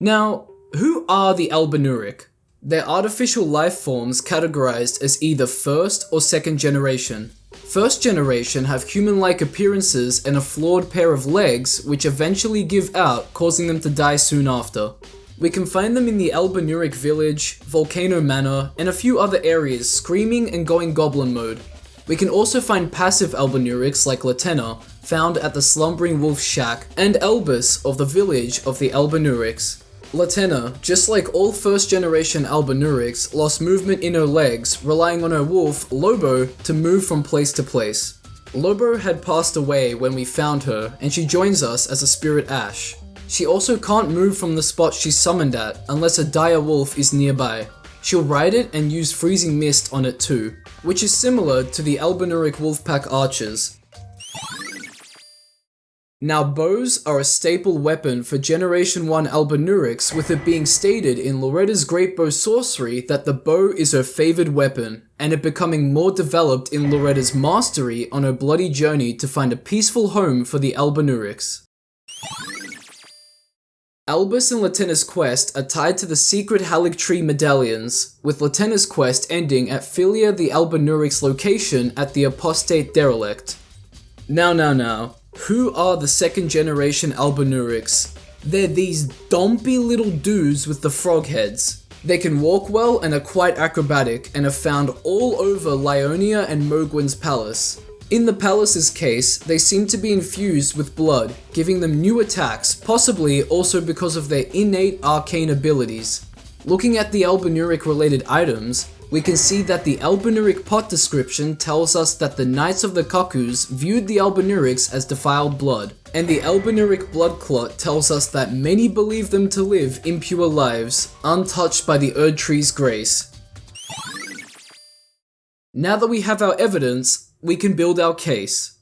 Now, who are the Albinauric? They're artificial life forms categorized as either first or second generation. First generation have human-like appearances and a flawed pair of legs which eventually give out, causing them to die soon after. We can find them in the Albinauric village, Volcano Manor, and a few other areas screaming and going goblin mode. We can also find passive Albinaurics like Latenna, found at the Slumbering Wolf Shack, and Elbis of the village of the Albinaurics. Latenna, just like all first generation Albinaurics, lost movement in her legs, relying on her wolf, Lobo, to move from place to place. Lobo had passed away when we found her, and she joins us as a spirit ash. She also can't move from the spot she's summoned at unless a dire wolf is nearby. She'll ride it and use freezing mist on it too, which is similar to the Albinauric Wolfpack archers. Now bows are a staple weapon for Generation 1 Albinaurics, with it being stated in Loretta's Great Bow Sorcery that the bow is her favoured weapon, and it becoming more developed in Loretta's mastery on her bloody journey to find a peaceful home for the Albinaurics. Albus and Latenna's quest are tied to the secret Haligtree medallions, with Latenna's quest ending at Philia the Albinauric's location at the Apostate Derelict. Now. Who are the second generation Albinaurics? They're these dumpy little dudes with the frog heads. They can walk well and are quite acrobatic, and are found all over Liurnia and Mogwin's palace. In the palace's case, they seem to be infused with blood, giving them new attacks, possibly also because of their innate arcane abilities. Looking at the Albinauric related items, we can see that the Albinauric pot description tells us that the Knights of the Cuckoos viewed the Albinaurics as defiled blood, and the Albinauric blood clot tells us that many believe them to live impure lives, untouched by the Erdtree's grace. Now that we have our evidence, we can build our case.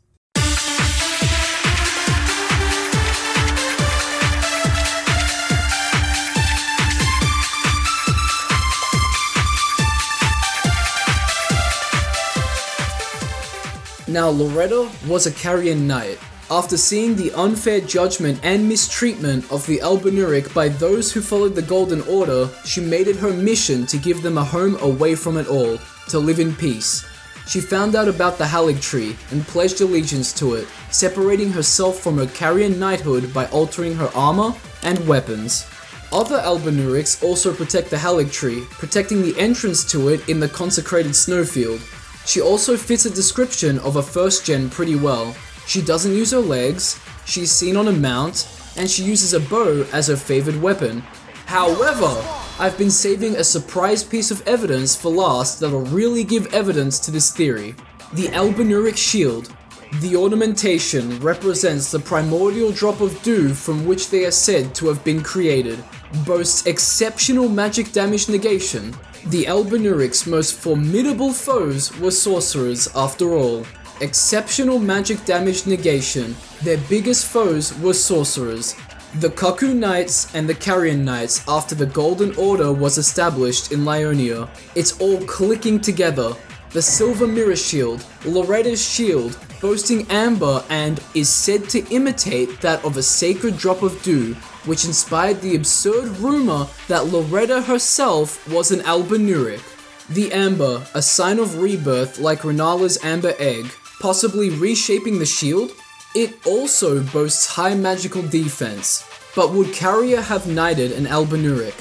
Now, Loretta was a Carian Knight. After seeing the unfair judgment and mistreatment of the Albinauric by those who followed the Golden Order, she made it her mission to give them a home away from it all, to live in peace. She found out about the Haligtree and pledged allegiance to it, separating herself from her Carian knighthood by altering her armor and weapons. Other Albinaurics also protect the Haligtree, protecting the entrance to it in the consecrated snowfield. She also fits a description of a first gen pretty well. She doesn't use her legs, she's seen on a mount, and she uses a bow as her favored weapon. However, I've been saving a surprise piece of evidence for last that'll really give evidence to this theory. The Albinauric shield. The ornamentation represents the primordial drop of dew from which they are said to have been created. Boasts exceptional magic damage negation. The Albinauric's most formidable foes were sorcerers after all. Exceptional magic damage negation. Their biggest foes were sorcerers. The Cuckoo Knights and the Carian Knights after the Golden Order was established in Liurnia. It's all clicking together. The Silver Mirror Shield, Loretta's shield, boasting amber and is said to imitate that of a sacred drop of dew, which inspired the absurd rumor that Loretta herself was an Albinauric. The amber, a sign of rebirth like Renala's amber egg, possibly reshaping the shield. It also boasts high magical defense, but would Carrier have knighted an Albinauric?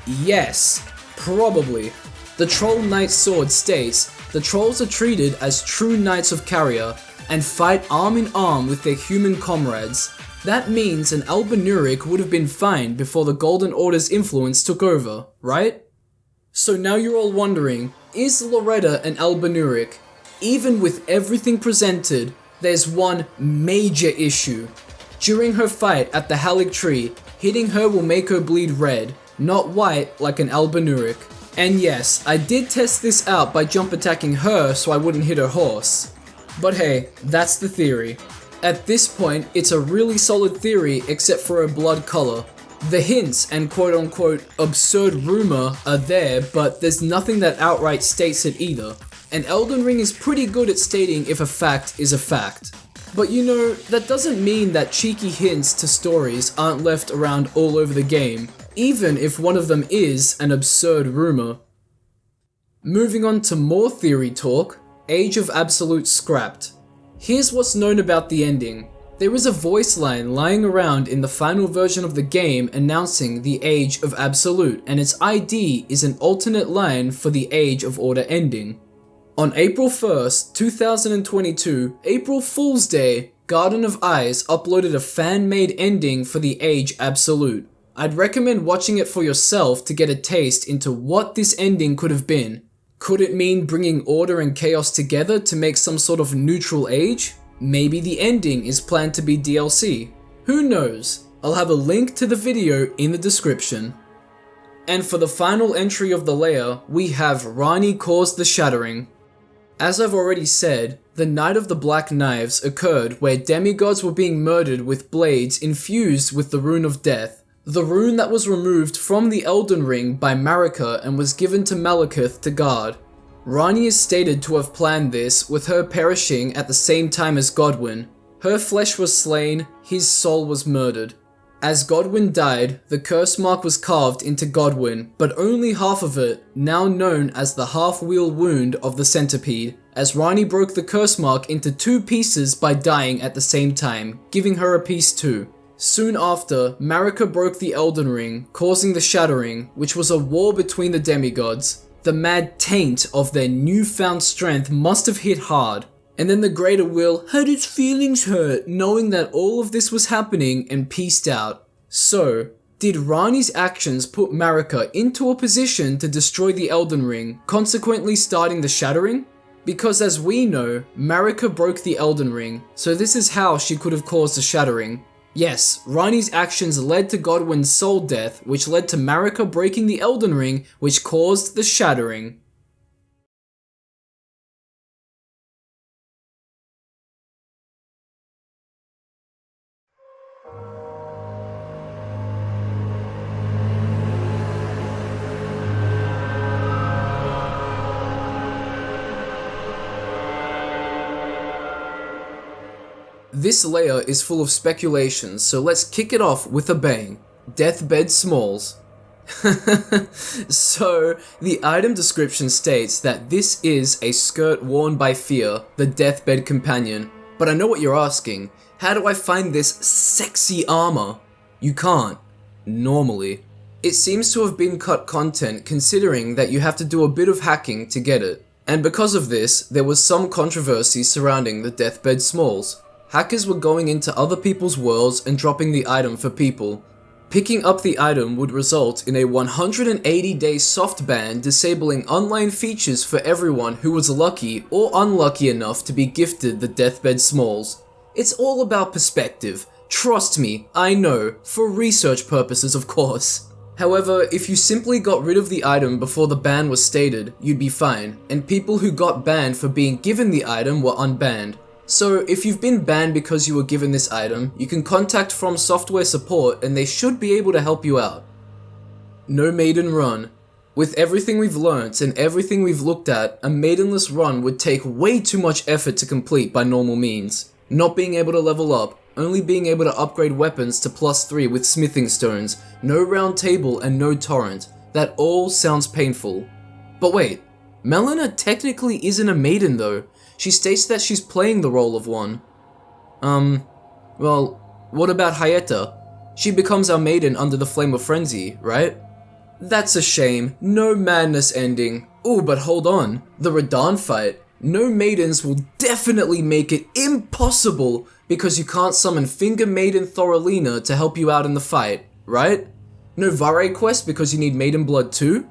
Yes, probably. The Troll Knight Sword states, the trolls are treated as true knights of Carrier and fight arm in arm with their human comrades. That means an Albinauric would have been fine before the Golden Order's influence took over, right? So now you're all wondering, is Loretta an Albinauric? Even with everything presented, there's one major issue. During her fight at the Haligtree, hitting her will make her bleed red, not white like an Albinauric. And yes, I did test this out by jump attacking her so I wouldn't hit her horse. But hey, that's the theory. At this point, it's a really solid theory except for her blood color. The hints and quote-unquote absurd rumor are there, but there's nothing that outright states it either. And Elden Ring is pretty good at stating if a fact is a fact. But you know, that doesn't mean that cheeky hints to stories aren't left around all over the game, even if one of them is an absurd rumor. Moving on to more theory talk, Age of Absolute scrapped. Here's what's known about the ending. There is a voice line lying around in the final version of the game announcing the Age of Absolute, and its ID is an alternate line for the Age of Order ending. On April 1st, 2022, April Fool's Day, Garden of Eyes uploaded a fan-made ending for the Age Absolute. I'd recommend watching it for yourself to get a taste into what this ending could have been. Could it mean bringing order and chaos together to make some sort of neutral age? Maybe the ending is planned to be DLC. Who knows? I'll have a link to the video in the description. And for the final entry of the layer, we have Ranni Caused the Shattering. As I've already said, the Night of the Black Knives occurred where demigods were being murdered with blades infused with the Rune of Death, the rune that was removed from the Elden Ring by Marika and was given to Malekith to guard. Ranni is stated to have planned this, with her perishing at the same time as Godwyn. Her flesh was slain, his soul was murdered. As Godwyn died, the curse mark was carved into Godwyn, but only half of it, now known as the half-wheel wound of the centipede, as Ranni broke the curse mark into two pieces by dying at the same time, giving her a piece too. Soon after, Marika broke the Elden Ring, causing the Shattering, which was a war between the demigods. The mad taint of their newfound strength must have hit hard. And then the Greater Will had its feelings hurt knowing that all of this was happening and peaced out. So, did Ranni's actions put Marika into a position to destroy the Elden Ring, consequently starting the Shattering? Because as we know, Marika broke the Elden Ring, so this is how she could have caused the Shattering. Yes, Ranni's actions led to Godwyn's soul death, which led to Marika breaking the Elden Ring, which caused the Shattering. This layer is full of speculations, so let's kick it off with a bang. Deathbed Smalls. So, the item description states that this is a skirt worn by Fear, the deathbed companion. But I know what you're asking. How do I find this sexy armor? You can't. Normally. It seems to have been cut content considering that you have to do a bit of hacking to get it. And because of this, there was some controversy surrounding the Deathbed Smalls. Hackers were going into other people's worlds and dropping the item for people. Picking up the item would result in a 180-day soft ban disabling online features for everyone who was lucky or unlucky enough to be gifted the Deathbed Smalls. It's all about perspective. Trust me, I know, for research purposes of course. However, if you simply got rid of the item before the ban was stated, you'd be fine, and people who got banned for being given the item were unbanned. So, if you've been banned because you were given this item, you can contact From Software support and they should be able to help you out. No maiden run. With everything we've learnt and everything we've looked at, a maidenless run would take way too much effort to complete by normal means. Not being able to level up, only being able to upgrade weapons to +3 with smithing stones, no Roundtable and no torrent. That all sounds painful. But wait, Melina technically isn't a maiden though. She states that she's playing the role of one. Well, what about Hyetta? She becomes our maiden under the Flame of Frenzy, right? That's a shame. No madness ending. Ooh, but hold on. The Radahn fight. No maidens will definitely make it impossible because you can't summon Finger Maiden Thoralina to help you out in the fight, right? No Vare quest because you need Maiden Blood too?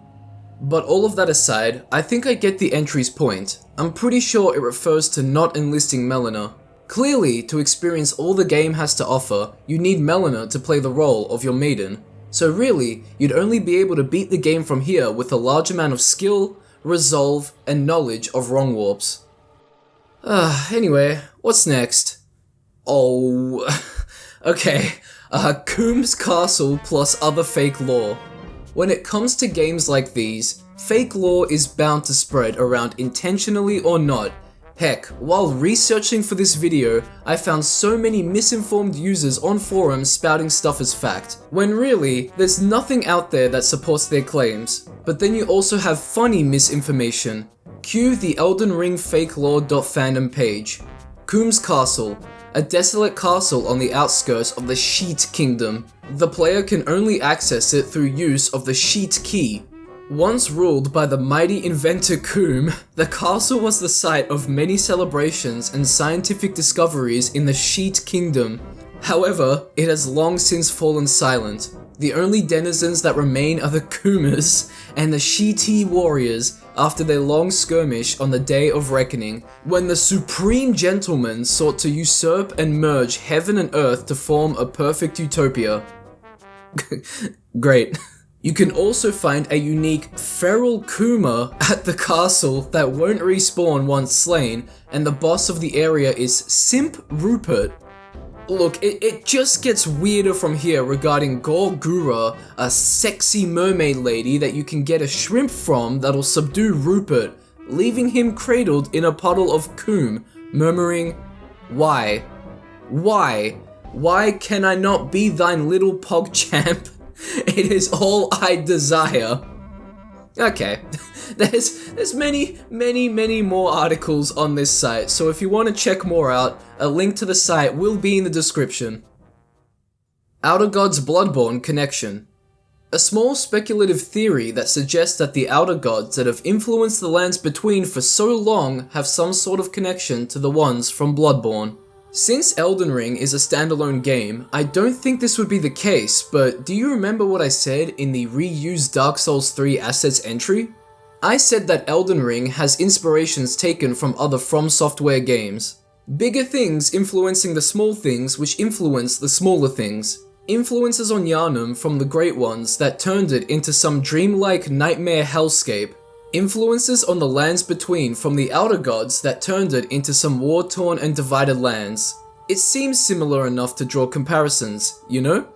But all of that aside, I think I get the entry's point. I'm pretty sure it refers to not enlisting Melina. Clearly, to experience all the game has to offer, you need Melina to play the role of your maiden. So really, you'd only be able to beat the game from here with a large amount of skill, resolve, and knowledge of wrong warps. Anyway, what's next? Oh, okay, Coombs Castle plus other fake lore. When it comes to games like these, fake lore is bound to spread around intentionally or not. Heck, while researching for this video, I found so many misinformed users on forums spouting stuff as fact, when really, there's nothing out there that supports their claims. But then you also have funny misinformation. Cue the Elden Ring fake lore.fandom page. Coombs Castle, a desolate castle on the outskirts of the Sheet Kingdom. The player can only access it through use of the Sheet Key. Once ruled by the mighty inventor Coombe, the castle was the site of many celebrations and scientific discoveries in the Sheet Kingdom. However, it has long since fallen silent. The only denizens that remain are the Coomers and the Sheety warriors after their long skirmish on the Day of Reckoning, when the Supreme Gentleman sought to usurp and merge heaven and earth to form a perfect utopia. Great. You can also find a unique feral Kuma at the castle that won't respawn once slain, and the boss of the area is Simp Rupert. Look, it just gets weirder from here regarding Gorgura, a sexy mermaid lady that you can get a shrimp from that'll subdue Rupert, leaving him cradled in a puddle of coom, murmuring, "Why? Why? Why can I not be thine little pogchamp? It is all I desire." Okay, there's many more articles on this site, so if you want to check more out, a link to the site will be in the description. Outer Gods Bloodborne connection. A small speculative theory that suggests that the outer gods that have influenced the lands between for so long have some sort of connection to the ones from Bloodborne. Since Elden Ring is a standalone game, I don't think this would be the case, but do you remember what I said in the reused Dark Souls 3 assets entry? I said that Elden Ring has inspirations taken from other From Software games. Bigger things influencing the small things which influence the smaller things. Influences on Yharnam from the Great Ones that turned it into some dreamlike nightmare hellscape. Influences on the lands between from the Outer Gods that turned it into some war-torn and divided lands. It seems similar enough to draw comparisons, you know?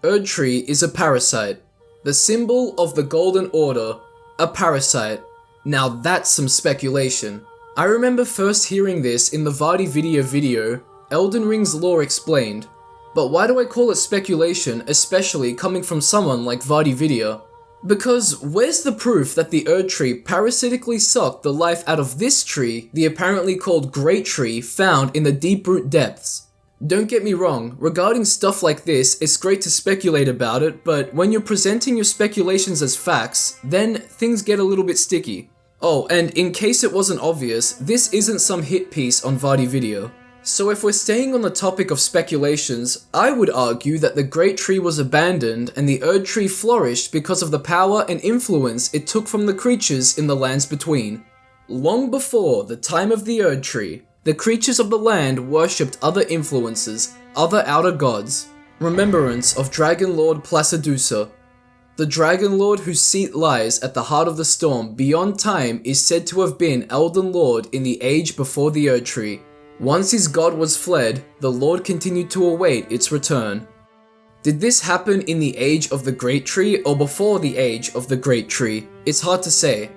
Erdtree is a parasite. The symbol of the Golden Order. A parasite. Now that's some speculation. I remember first hearing this in the Vardy video, Elden Ring's lore explained. But why do I call it speculation, especially coming from someone like Vardy Video? Because where's the proof that the Erdtree parasitically sucked the life out of this tree, the apparently called Great Tree, found in the Deeproot depths? Don't get me wrong, regarding stuff like this, it's great to speculate about it, but when you're presenting your speculations as facts, then things get a little bit sticky. Oh, and in case it wasn't obvious, this isn't some hit piece on Vardy Video. So if we're staying on the topic of speculations, I would argue that the Great Tree was abandoned and the Erdtree flourished because of the power and influence it took from the creatures in the lands between. Long before the time of the Erdtree, the creatures of the land worshipped other influences, other outer gods. Remembrance of Dragon Lord Placidusa. The Dragon Lord whose seat lies at the heart of the storm beyond time is said to have been Elden Lord in the age before the Erdtree. Once his god was fled, the Lord continued to await its return. Did this happen in the age of the Great Tree or before the age of the Great Tree? It's hard to say.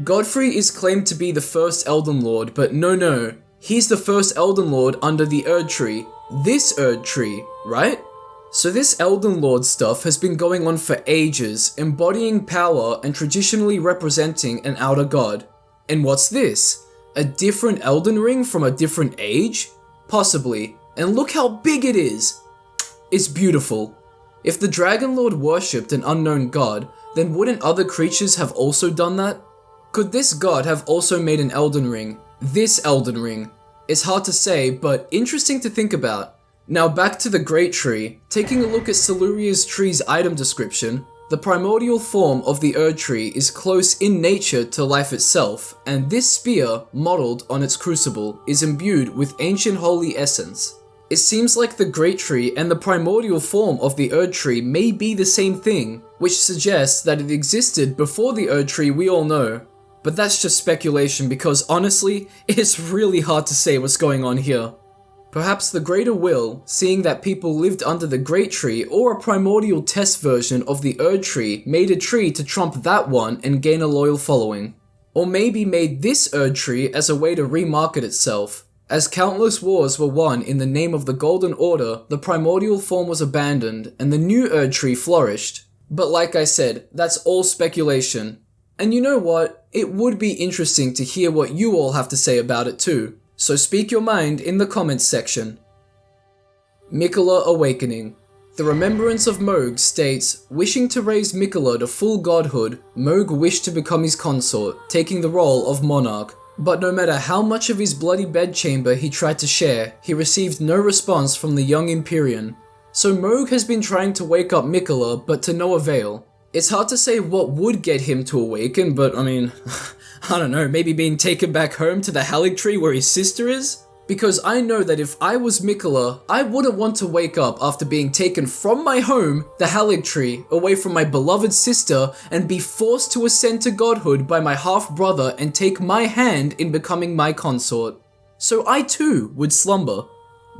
Godfrey is claimed to be the first Elden Lord, but no, he's the first Elden Lord under the Erdtree. This Erdtree, right? So this Elden Lord stuff has been going on for ages, embodying power and traditionally representing an outer god. And what's this? A different Elden Ring from a different age? Possibly. And look how big it is! It's beautiful. If the Dragon Lord worshipped an unknown god, then wouldn't other creatures have also done that? Could this god have also made an Elden Ring? This Elden Ring? It's hard to say, but interesting to think about. Now back to the Great Tree. Taking a look at Siluria's tree's item description, the primordial form of the Erdtree is close in nature to life itself, and this spear, modelled on its crucible, is imbued with ancient holy essence. It seems like the Great Tree and the primordial form of the Erdtree may be the same thing, which suggests that it existed before the Erdtree we all know. But that's just speculation because honestly, it's really hard to say what's going on here. Perhaps the Greater Will, seeing that people lived under the Great Tree or a primordial test version of the Erdtree, made a tree to trump that one and gain a loyal following. Or maybe made this Erdtree as a way to remarket itself. As countless wars were won in the name of the Golden Order, the primordial form was abandoned and the new Erdtree flourished. But like I said, that's all speculation. And you know what? It would be interesting to hear what you all have to say about it too. So speak your mind in the comments section. Miquella Awakening. The Remembrance of Mohg states, wishing to raise Miquella to full godhood, Mohg wished to become his consort, taking the role of monarch. But no matter how much of his bloody bedchamber he tried to share, he received no response from the young Empyrean. So Mohg has been trying to wake up Miquella, but to no avail. It's hard to say what would get him to awaken, but I mean, I don't know, maybe being taken back home to the Haligtree where his sister is? Because I know that if I was Miquella, I wouldn't want to wake up after being taken from my home, the Haligtree, away from my beloved sister, and be forced to ascend to godhood by my half-brother and take my hand in becoming my consort. So I too would slumber.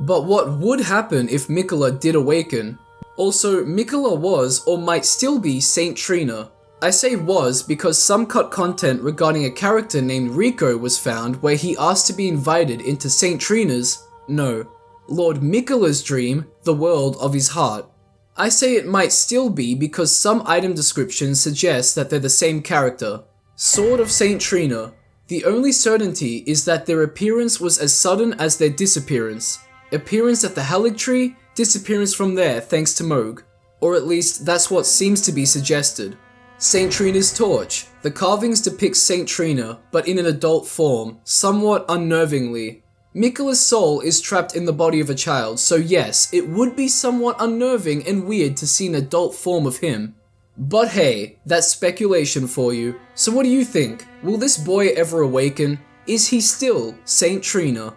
But what would happen if Miquella did awaken? Also, Miquella was, or might still be, Saint Trina. I say was because some cut content regarding a character named Rico was found where he asked to be invited into Saint Trina's, no, Lord Miquella's dream, the world of his heart. I say it might still be because some item descriptions suggest that they're the same character. Sword of Saint Trina. The only certainty is that their appearance was as sudden as their disappearance. Appearance at the Haligtree, disappearance from there thanks to Mohg. Or at least, that's what seems to be suggested. Saint Trina's torch. The carvings depict Saint Trina, but in an adult form, somewhat unnervingly. Miquella's soul is trapped in the body of a child, so yes, it would be somewhat unnerving and weird to see an adult form of him. But hey, that's speculation for you. So what do you think? Will this boy ever awaken? Is he still Saint Trina?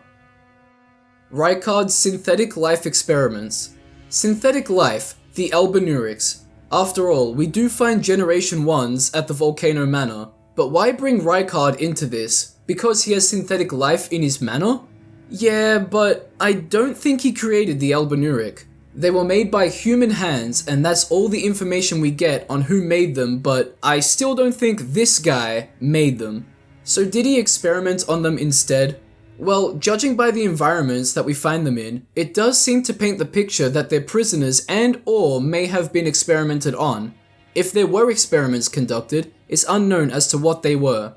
Rykard's synthetic life experiments. Synthetic life, the Albinurics. After all, we do find Generation 1s at the Volcano Manor, but why bring Rykard into this? Because he has synthetic life in his manor? Yeah, but I don't think he created the Albinuric. They were made by human hands, and that's all the information we get on who made them, but I still don't think this guy made them. So did he experiment on them instead? Well, judging by the environments that we find them in, it does seem to paint the picture that they're prisoners and/or may have been experimented on. If there were experiments conducted, it's unknown as to what they were.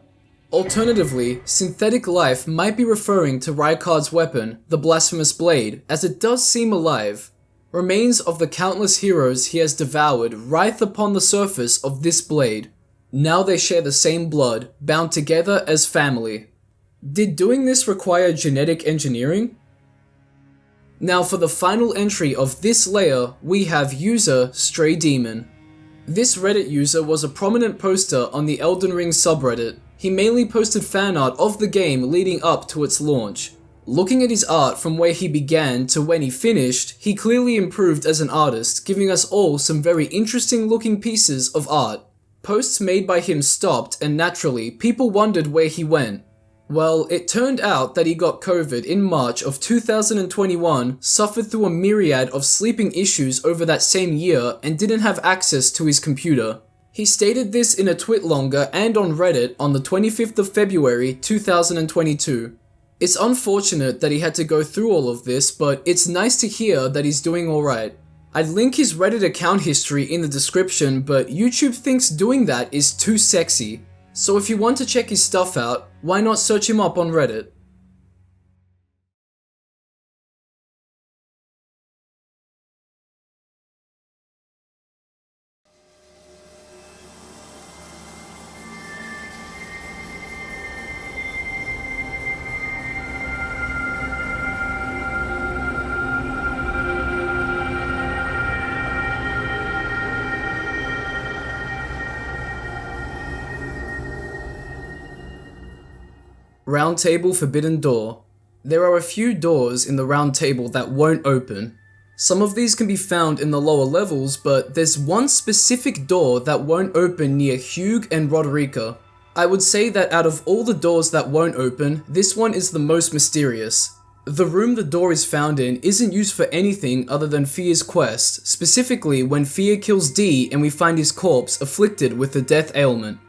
Alternatively, synthetic life might be referring to Rykard's weapon, the Blasphemous Blade, as it does seem alive. Remains of the countless heroes he has devoured writhe upon the surface of this blade. Now they share the same blood, bound together as family. Did doing this require genetic engineering? Now for the final entry of this layer, we have user Stray Demon. This Reddit user was a prominent poster on the Elden Ring subreddit. He mainly posted fan art of the game leading up to its launch. Looking at his art from where he began to when he finished, he clearly improved as an artist, giving us all some very interesting looking pieces of art. Posts made by him stopped, and naturally, people wondered where he went. Well, it turned out that he got COVID in March of 2021, suffered through a myriad of sleeping issues over that same year, and didn't have access to his computer. He stated this in a twitlonger and on Reddit on the 25th of February 2022. It's unfortunate that he had to go through all of this, but it's nice to hear that he's doing alright. I'd link his Reddit account history in the description, but YouTube thinks doing that is too sexy. So if you want to check his stuff out, why not search him up on Reddit? Roundtable Forbidden Door. There are a few doors in the Roundtable that won't open. Some of these can be found in the lower levels, but there's one specific door that won't open near Hugh and Roderica. I would say that out of all the doors that won't open, this one is the most mysterious. The room the door is found in isn't used for anything other than Fear's quest, specifically when Fear kills Dee and we find his corpse afflicted with the death ailment.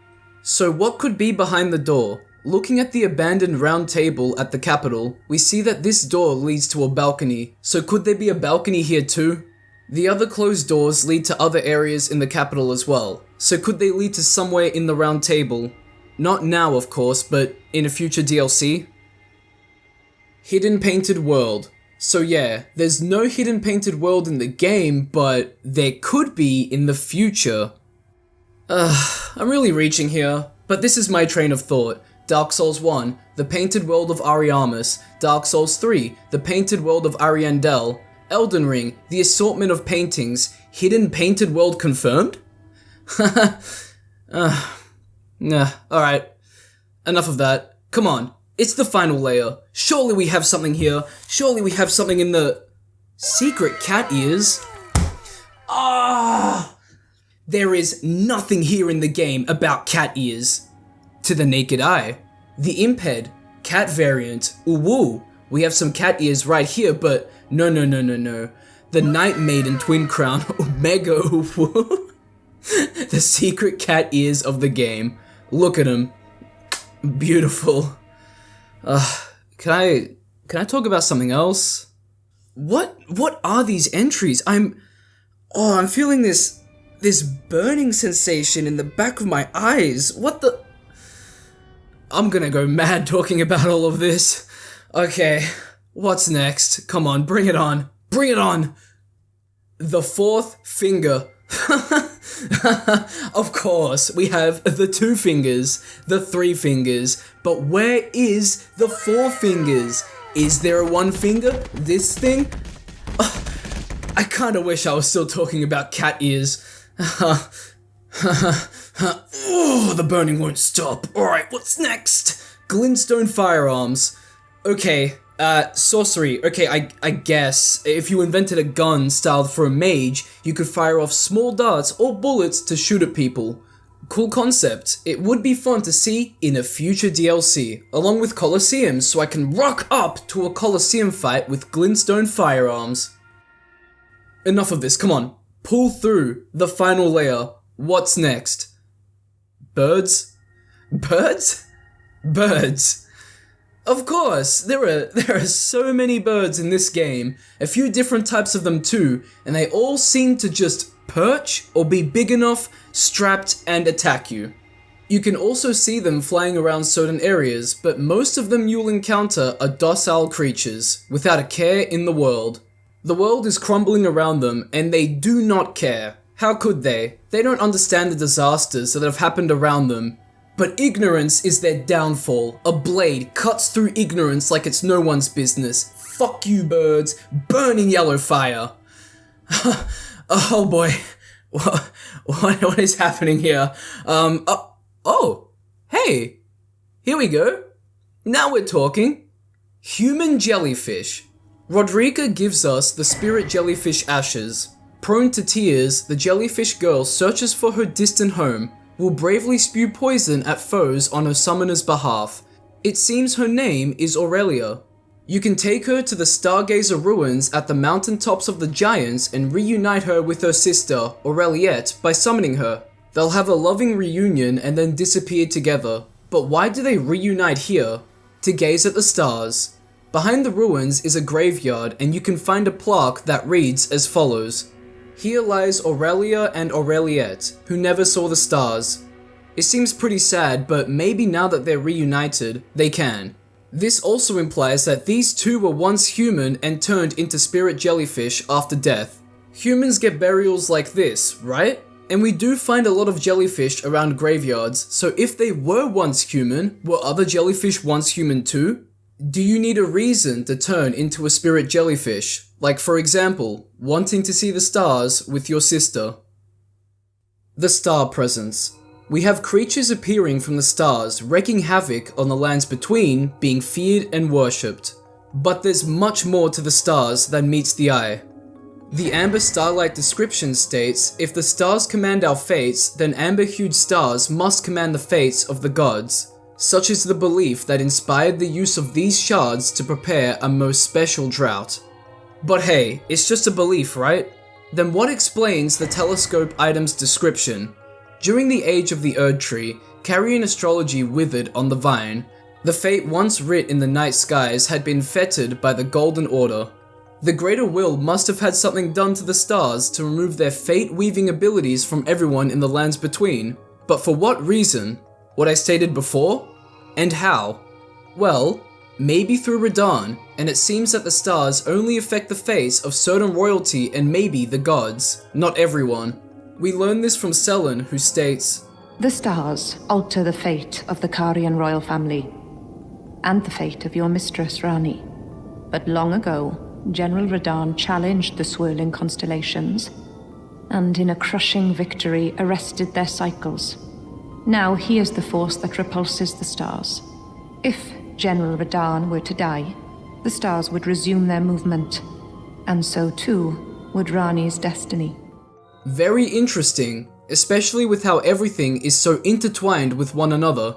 So what could be behind the door? Looking at the abandoned round table at the capital, we see that this door leads to a balcony, so could there be a balcony here too? The other closed doors lead to other areas in the capital as well, so could they lead to somewhere in the round table? Not now of course, but in a future DLC? Hidden Painted World. So yeah, there's no Hidden Painted World in the game, but there could be in the future. I'm really reaching here, but this is my train of thought. Dark Souls 1, The Painted World of Ariamis. Dark Souls 3, The Painted World of Ariandel. Elden Ring, The Assortment of Paintings. Hidden Painted World confirmed? Nah, alright. Enough of that. Come on, it's the final layer. Surely we have something here. Surely we have something in the... Secret cat ears? There is nothing here in the game about cat ears. To the naked eye. The imp head, cat variant, ooh, we have some cat ears right here, but no. The Night Maiden Twin Crown, Omega ooh. The secret cat ears of the game. Look at them. Beautiful. Can I talk about something else? What are these entries? I'm feeling this burning sensation in the back of my eyes. What the... I'm gonna go mad talking about all of this. Okay, what's next? Come on, bring it on. Bring it on! The fourth finger. Of course, we have the 2 fingers, the 3 fingers, but where is the 4 fingers? Is there a 1 finger? This thing? I kinda wish I was still talking about cat ears. Oh, the burning won't stop. Alright, what's next? Glintstone firearms. Okay, sorcery. Okay, I guess if you invented a gun styled for a mage, you could fire off small darts or bullets to shoot at people. Cool concept. It would be fun to see in a future DLC, along with Colosseums, so I can rock up to a Colosseum fight with glintstone firearms. Enough of this, come on. Pull through the final layer. What's next? Birds? Birds? Birds. Of course, there are so many birds in this game, a few different types of them too, and they all seem to just perch or be big enough, strapped, and attack you. You can also see them flying around certain areas, but most of them you'll encounter are docile creatures, without a care in the world. The world is crumbling around them, and they do not care. How could they? They don't understand the disasters that have happened around them. But ignorance is their downfall. A blade cuts through ignorance like it's no one's business. Fuck you, birds. Burning yellow fire. Oh boy. What is happening here? Oh. Hey. Here we go. Now we're talking. Human jellyfish. Rodrika gives us the spirit jellyfish ashes. Prone to tears, the jellyfish girl searches for her distant home, will bravely spew poison at foes on her summoner's behalf. It seems her name is Aurelia. You can take her to the Stargazer ruins at the mountaintops of the Giants and reunite her with her sister, Aureliette, by summoning her. They'll have a loving reunion and then disappear together. But why do they reunite here? To gaze at the stars. Behind the ruins is a graveyard, and you can find a plaque that reads as follows. Here lies Aurelia and Aureliette, who never saw the stars. It seems pretty sad, but maybe now that they're reunited, they can. This also implies that these two were once human and turned into spirit jellyfish after death. Humans get burials like this, right? And we do find a lot of jellyfish around graveyards, so if they were once human, were other jellyfish once human too? Do you need a reason to turn into a spirit jellyfish? Like, for example, wanting to see the stars with your sister. The Star Presence. We have creatures appearing from the stars, wreaking havoc on the lands between, being feared and worshipped. But there's much more to the stars than meets the eye. The Amber Starlight description states, if the stars command our fates, then amber-hued stars must command the fates of the gods. Such is the belief that inspired the use of these shards to prepare a most special drought. But hey, it's just a belief, right? Then what explains the telescope item's description? During the age of the Erdtree, carrion astrology withered on the vine. The fate once writ in the night skies had been fettered by the Golden Order. The Greater Will must have had something done to the stars to remove their fate-weaving abilities from everyone in the lands between. But for what reason? What I stated before? And how? Well, maybe through Radahn, and it seems that the stars only affect the fates of certain royalty and maybe the gods, not everyone. We learn this from Selen, who states, the stars alter the fate of the Carian royal family, and the fate of your mistress Rani. But long ago, General Radahn challenged the swirling constellations, and in a crushing victory arrested their cycles. Now he is the force that repulses the stars. If General Radahn were to die, the stars would resume their movement, and so too would Rani's destiny. Very interesting, especially with how everything is so intertwined with one another.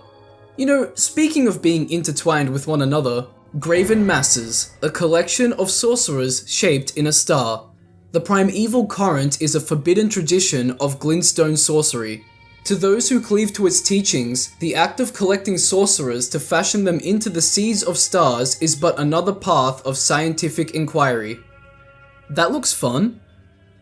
You know, speaking of being intertwined with one another, Graven Masses, a collection of sorcerers shaped in a star. The Primeval Current is a forbidden tradition of glintstone sorcery. To those who cleave to its teachings, the act of collecting sorcerers to fashion them into the seeds of stars is but another path of scientific inquiry. That looks fun.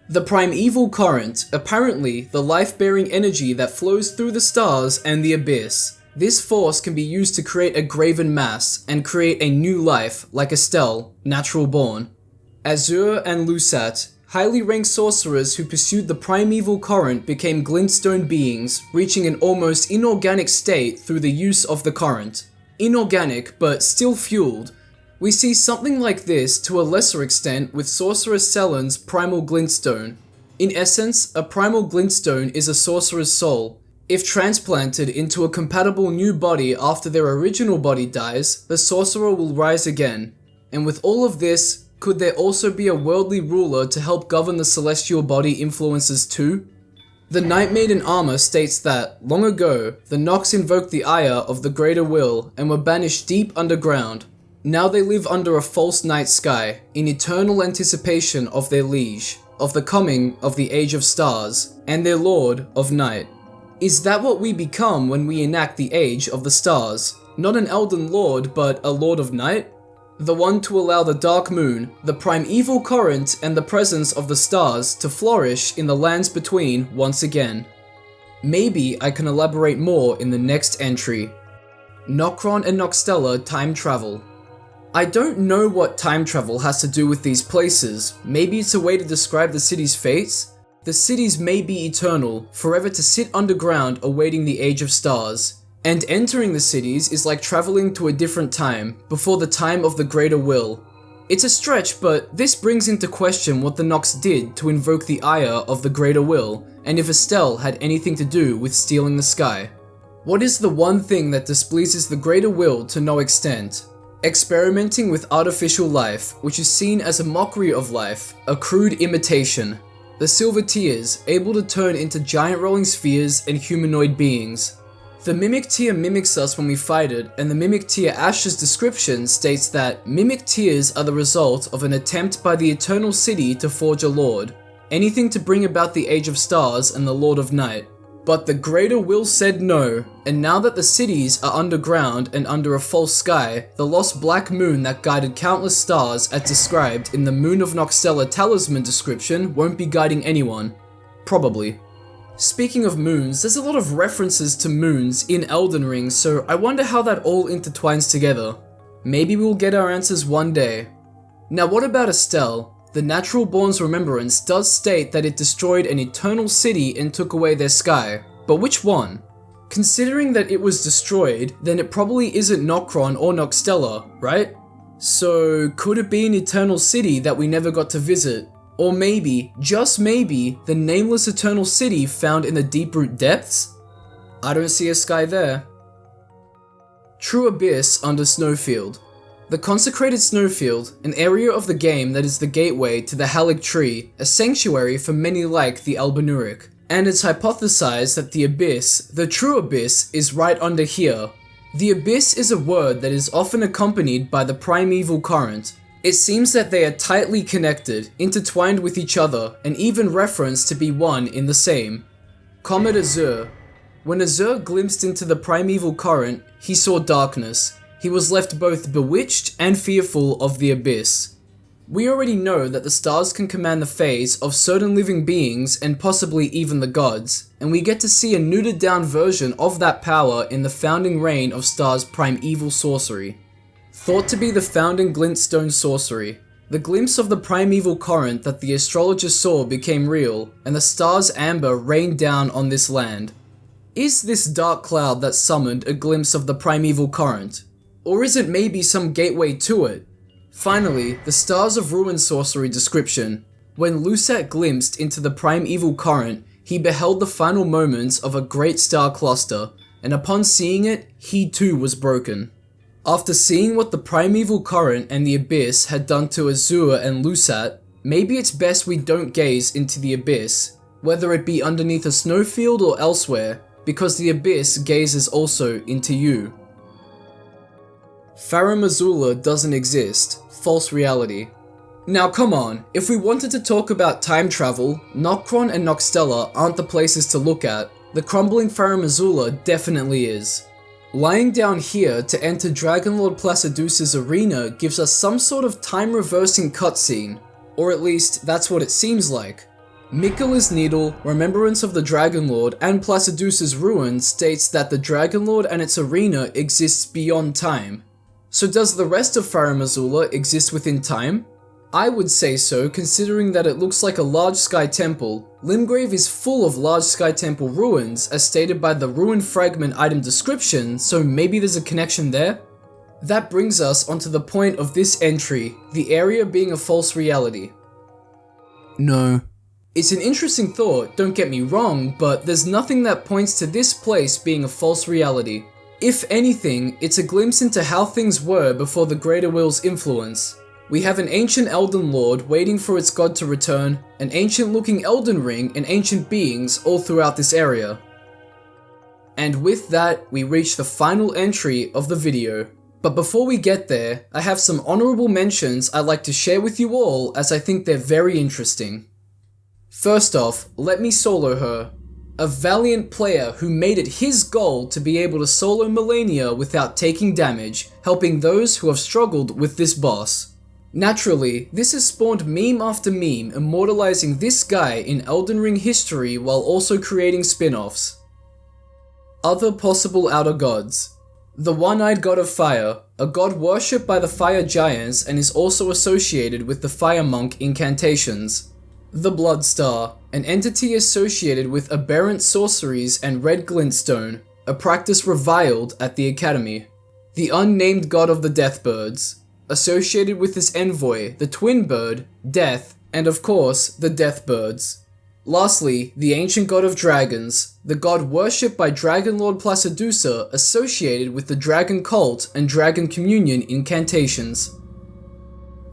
The Primeval Current, apparently the life-bearing energy that flows through the stars and the abyss. This force can be used to create a graven mass and create a new life like Estelle, natural born. Azure and Lusat, highly ranked sorcerers who pursued the primeval current became glintstone beings, reaching an almost inorganic state through the use of the current. Inorganic, but still fueled. We see something like this to a lesser extent with Sorcerer Sellen's primal glintstone. In essence, a primal glintstone is a sorcerer's soul. If transplanted into a compatible new body after their original body dies, the sorcerer will rise again. And with all of this, could there also be a worldly ruler to help govern the celestial body influences too? The Night Maiden armor states that, long ago, the Nox invoked the ire of the Greater Will and were banished deep underground. Now they live under a false night sky, in eternal anticipation of their liege, of the coming of the Age of Stars, and their Lord of Night. Is that what we become when we enact the Age of the Stars? Not an Elden Lord, but a Lord of Night? The one to allow the Dark Moon, the primeval current, and the presence of the stars to flourish in the lands between once again. Maybe I can elaborate more in the next entry. Nokron and Nokstella time travel. I don't know what time travel has to do with these places. Maybe it's a way to describe the city's fates? The cities may be eternal, forever to sit underground awaiting the Age of Stars. And entering the cities is like traveling to a different time, before the time of the Greater Will. It's a stretch, but this brings into question what the Nox did to invoke the ire of the Greater Will, and if Estelle had anything to do with stealing the sky. What is the one thing that displeases the Greater Will to no extent? Experimenting with artificial life, which is seen as a mockery of life, a crude imitation. The Silver Tears, able to turn into giant rolling spheres and humanoid beings. The Mimic Tear mimics us when we fight it, and the Mimic Tear Ash's description states that Mimic Tears are the result of an attempt by the Eternal City to forge a Lord, anything to bring about the Age of Stars and the Lord of Night. But the Greater Will said no, and now that the cities are underground and under a false sky, the lost black moon that guided countless stars as described in the Moon of Nokstella talisman description won't be guiding anyone. Probably. Speaking of moons, there's a lot of references to moons in Elden Ring, so I wonder how that all intertwines together. Maybe we'll get our answers one day. Now what about Estelle? The Natural Born's remembrance does state that it destroyed an eternal city and took away their sky, but which one? Considering that it was destroyed, then it probably isn't Nokron or Nokstella, right? So could it be an eternal city that we never got to visit? Or maybe, just maybe, the nameless eternal city found in the Deeproot depths? I don't see a sky there. True Abyss under Snowfield. The consecrated Snowfield, an area of the game that is the gateway to the Haligtree, a sanctuary for many like the Albinauric. And it's hypothesized that the Abyss, the true Abyss, is right under here. The Abyss is a word that is often accompanied by the primeval current. It seems that they are tightly connected, intertwined with each other, and even referenced to be one in the same. Comet Azure. When Azure glimpsed into the primeval current, he saw darkness. He was left both bewitched and fearful of the Abyss. We already know that the stars can command the fates of certain living beings and possibly even the gods, and we get to see a neutered down version of that power in the founding reign of Star's primeval sorcery. Thought to be the founding glintstone sorcery, the glimpse of the primeval current that the astrologer saw became real, and the star's amber rained down on this land. Is this dark cloud that summoned a glimpse of the primeval current? Or is it maybe some gateway to it? Finally, the Stars of Ruin sorcery description. When Lusat glimpsed into the primeval current, he beheld the final moments of a great star cluster, and upon seeing it, he too was broken. After seeing what the primeval current and the Abyss had done to Azure and Lusat, maybe it's best we don't gaze into the Abyss, whether it be underneath a snowfield or elsewhere, because the Abyss gazes also into you. Majula doesn't exist. False reality. Now come on, if we wanted to talk about time travel, Nokron and Nokstella aren't the places to look at. The crumbling Majula definitely is. Lying down here to enter Dragonlord Placidus's arena gives us some sort of time-reversing cutscene, or at least that's what it seems like. Miquella's Needle, Remembrance of the Dragonlord, and Placidus's Ruin states that the Dragonlord and its arena exists beyond time. So does the rest of Majula exist within time? I would say so, considering that it looks like a large sky temple. Limgrave is full of large sky temple ruins, as stated by the ruin fragment item description, so maybe there's a connection there? That brings us onto the point of this entry, the area being a false reality. No. It's an interesting thought, don't get me wrong, but there's nothing that points to this place being a false reality. If anything, it's a glimpse into how things were before the Greater Will's influence. We have an ancient Elden Lord waiting for its god to return, an ancient looking Elden Ring, and ancient beings all throughout this area. And with that, we reach the final entry of the video. But before we get there, I have some honorable mentions I'd like to share with you all, as I think they're very interesting. First off, let me solo her. A valiant player who made it his goal to be able to solo Liurnia without taking damage, helping those who have struggled with this boss. Naturally, this has spawned meme after meme, immortalizing this guy in Elden Ring history while also creating spin-offs. Other possible outer gods. The One-Eyed God of Fire, a god worshipped by the Fire Giants and is also associated with the Fire Monk incantations. The Bloodstar, an entity associated with aberrant sorceries and red glintstone, a practice reviled at the Academy. The Unnamed God of the Deathbirds, associated with his envoy, the Twin Bird, Death, and of course, the Deathbirds. Lastly, the Ancient God of Dragons, the god worshipped by Dragon Lord Placidusa, associated with the Dragon Cult and Dragon Communion incantations.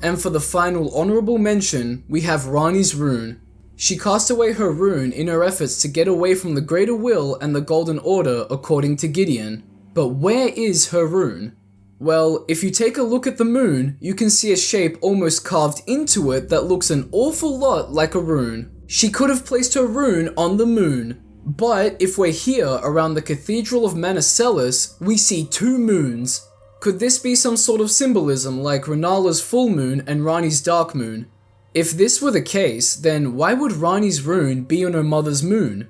And for the final honorable mention, we have Ranni's Rune. She cast away her rune in her efforts to get away from the Greater Will and the Golden Order, according to Gideon. But where is her rune? Well, if you take a look at the moon, you can see a shape almost carved into it that looks an awful lot like a rune. She could have placed her rune on the moon. But if we're here around the Cathedral of Manicelis, we see two moons. Could this be some sort of symbolism like Renala's full moon and Ranni's dark moon? If this were the case, then why would Ranni's rune be on her mother's moon?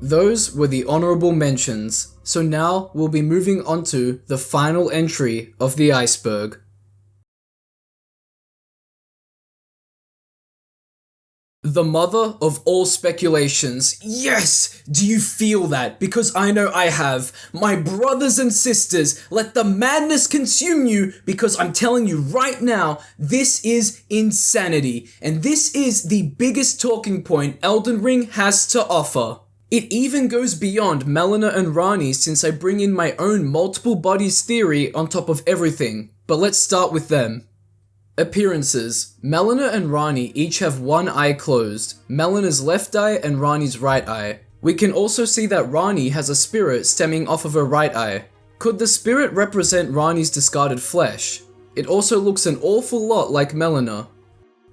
Those were the honorable mentions, so now we'll be moving on to the final entry of the Iceberg. The mother of all speculations. Yes! Do you feel that? Because I know I have. My brothers and sisters, let the madness consume you, because I'm telling you right now, this is insanity. And this is the biggest talking point Elden Ring has to offer. It even goes beyond Melina and Ranni, since I bring in my own multiple bodies theory on top of everything. But let's start with them. Appearances. Melina and Ranni each have one eye closed, Melina's left eye and Ranni's right eye. We can also see that Ranni has a spirit stemming off of her right eye. Could the spirit represent Ranni's discarded flesh? It also looks an awful lot like Melina.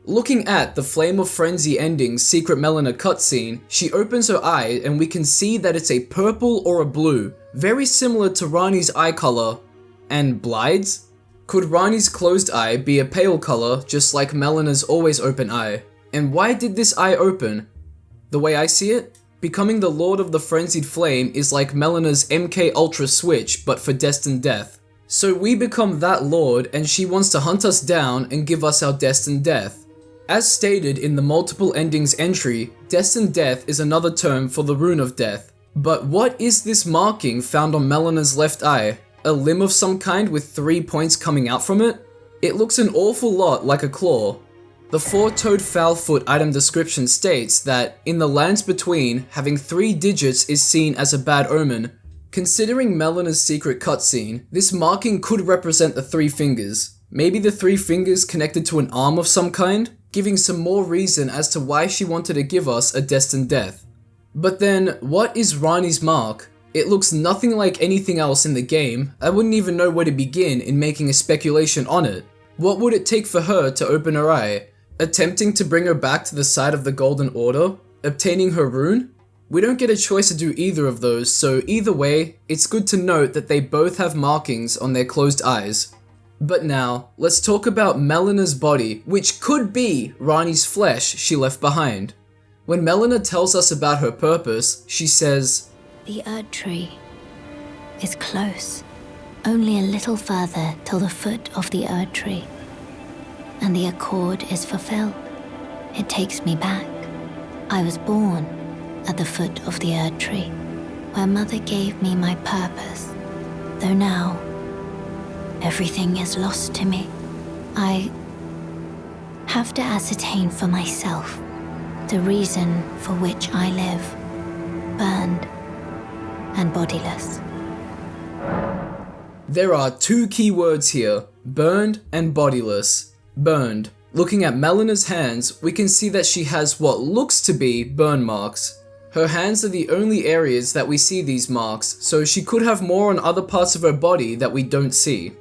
Looking at the Flame of Frenzy ending's Secret Melina cutscene, she opens her eye and we can see that it's a purple or a blue, very similar to Ranni's eye color. And Blide's? Could Ranni's closed eye be a pale color, just like Melina's always open eye? And why did this eye open? The way I see it, becoming the Lord of the Frenzied Flame is like Melina's MK Ultra Switch, but for destined death. So we become that Lord, and she wants to hunt us down and give us our destined death. As stated in the multiple endings entry, destined death is another term for the Rune of Death. But what is this marking found on Melina's left eye? A limb of some kind with 3 points coming out from it? It looks an awful lot like a claw. The four-toed Foulfoot item description states that, in the lands between, having 3 digits is seen as a bad omen. Considering Melina's secret cutscene, this marking could represent the 3 fingers. Maybe the 3 fingers connected to an arm of some kind, giving some more reason as to why she wanted to give us a destined death. But then, what is Ranni's mark? It looks nothing like anything else in the game. I wouldn't even know where to begin in making a speculation on it. What would it take for her to open her eye? Attempting to bring her back to the side of the Golden Order? Obtaining her rune? We don't get a choice to do either of those, so either way, it's good to note that they both have markings on their closed eyes. But now, let's talk about Melina's body, which could be Ranni's flesh she left behind. When Melina tells us about her purpose, she says, "The Erd Tree is close. Only a little further till the foot of the Erd Tree. and the accord is fulfilled. It takes me back. I was born at the foot of the Erd Tree, where Mother gave me my purpose. Though now, everything is lost to me. I have to ascertain for myself the reason for which I live, burned and bodiless. There are two key words here, burned and bodiless. Burned. Looking at Melena's hands, we can see that she has what looks to be burn marks. Her hands are the only areas that we see these marks, so she could have more on other parts of her body that we don't see.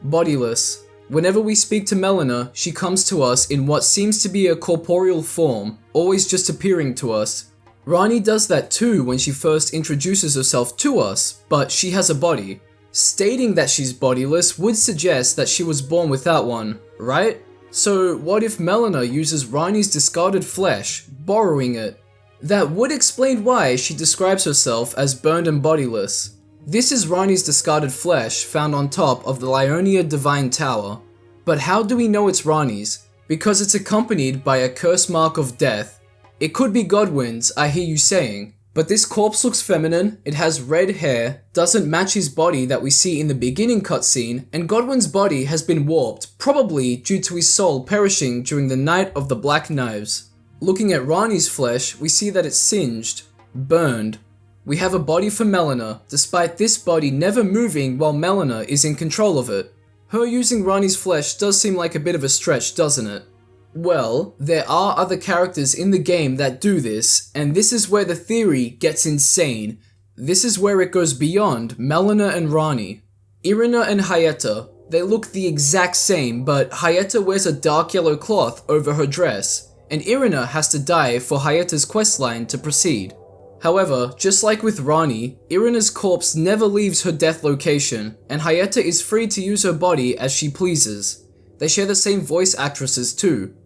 Bodiless. Whenever we speak to Melina, she comes to us in what seems to be a corporeal form, always just appearing to us. Ranni does that too when she first introduces herself to us, but she has a body. Stating that she's bodiless would suggest that she was born without one, right? So what if Melina uses Ranni's discarded flesh, borrowing it? That would explain why she describes herself as burned and bodiless. This is Ranni's discarded flesh found on top of the Liurnia Divine Tower. But how do we know it's Ranni's? Because it's accompanied by a curse mark of death. It could be Godwin's, I hear you saying. But this corpse looks feminine, it has red hair, doesn't match his body that we see in the beginning cutscene, and Godwin's body has been warped, probably due to his soul perishing during the Night of the Black Knives. Looking at Ranni's flesh, we see that it's singed, burned. We have a body for Melina, despite this body never moving while Melina is in control of it. Her using Ranni's flesh does seem like a bit of a stretch, doesn't it? Well, there are other characters in the game that do this, and this is where the theory gets insane. This is where it goes beyond Melina and Ranni. Irina and Hyetta, they look the exact same, but Hyetta wears a dark yellow cloth over her dress, and Irina has to die for Hyetta's questline to proceed. However, just like with Ranni, Irina's corpse never leaves her death location, and Hyetta is free to use her body as she pleases. They share the same voice actresses too.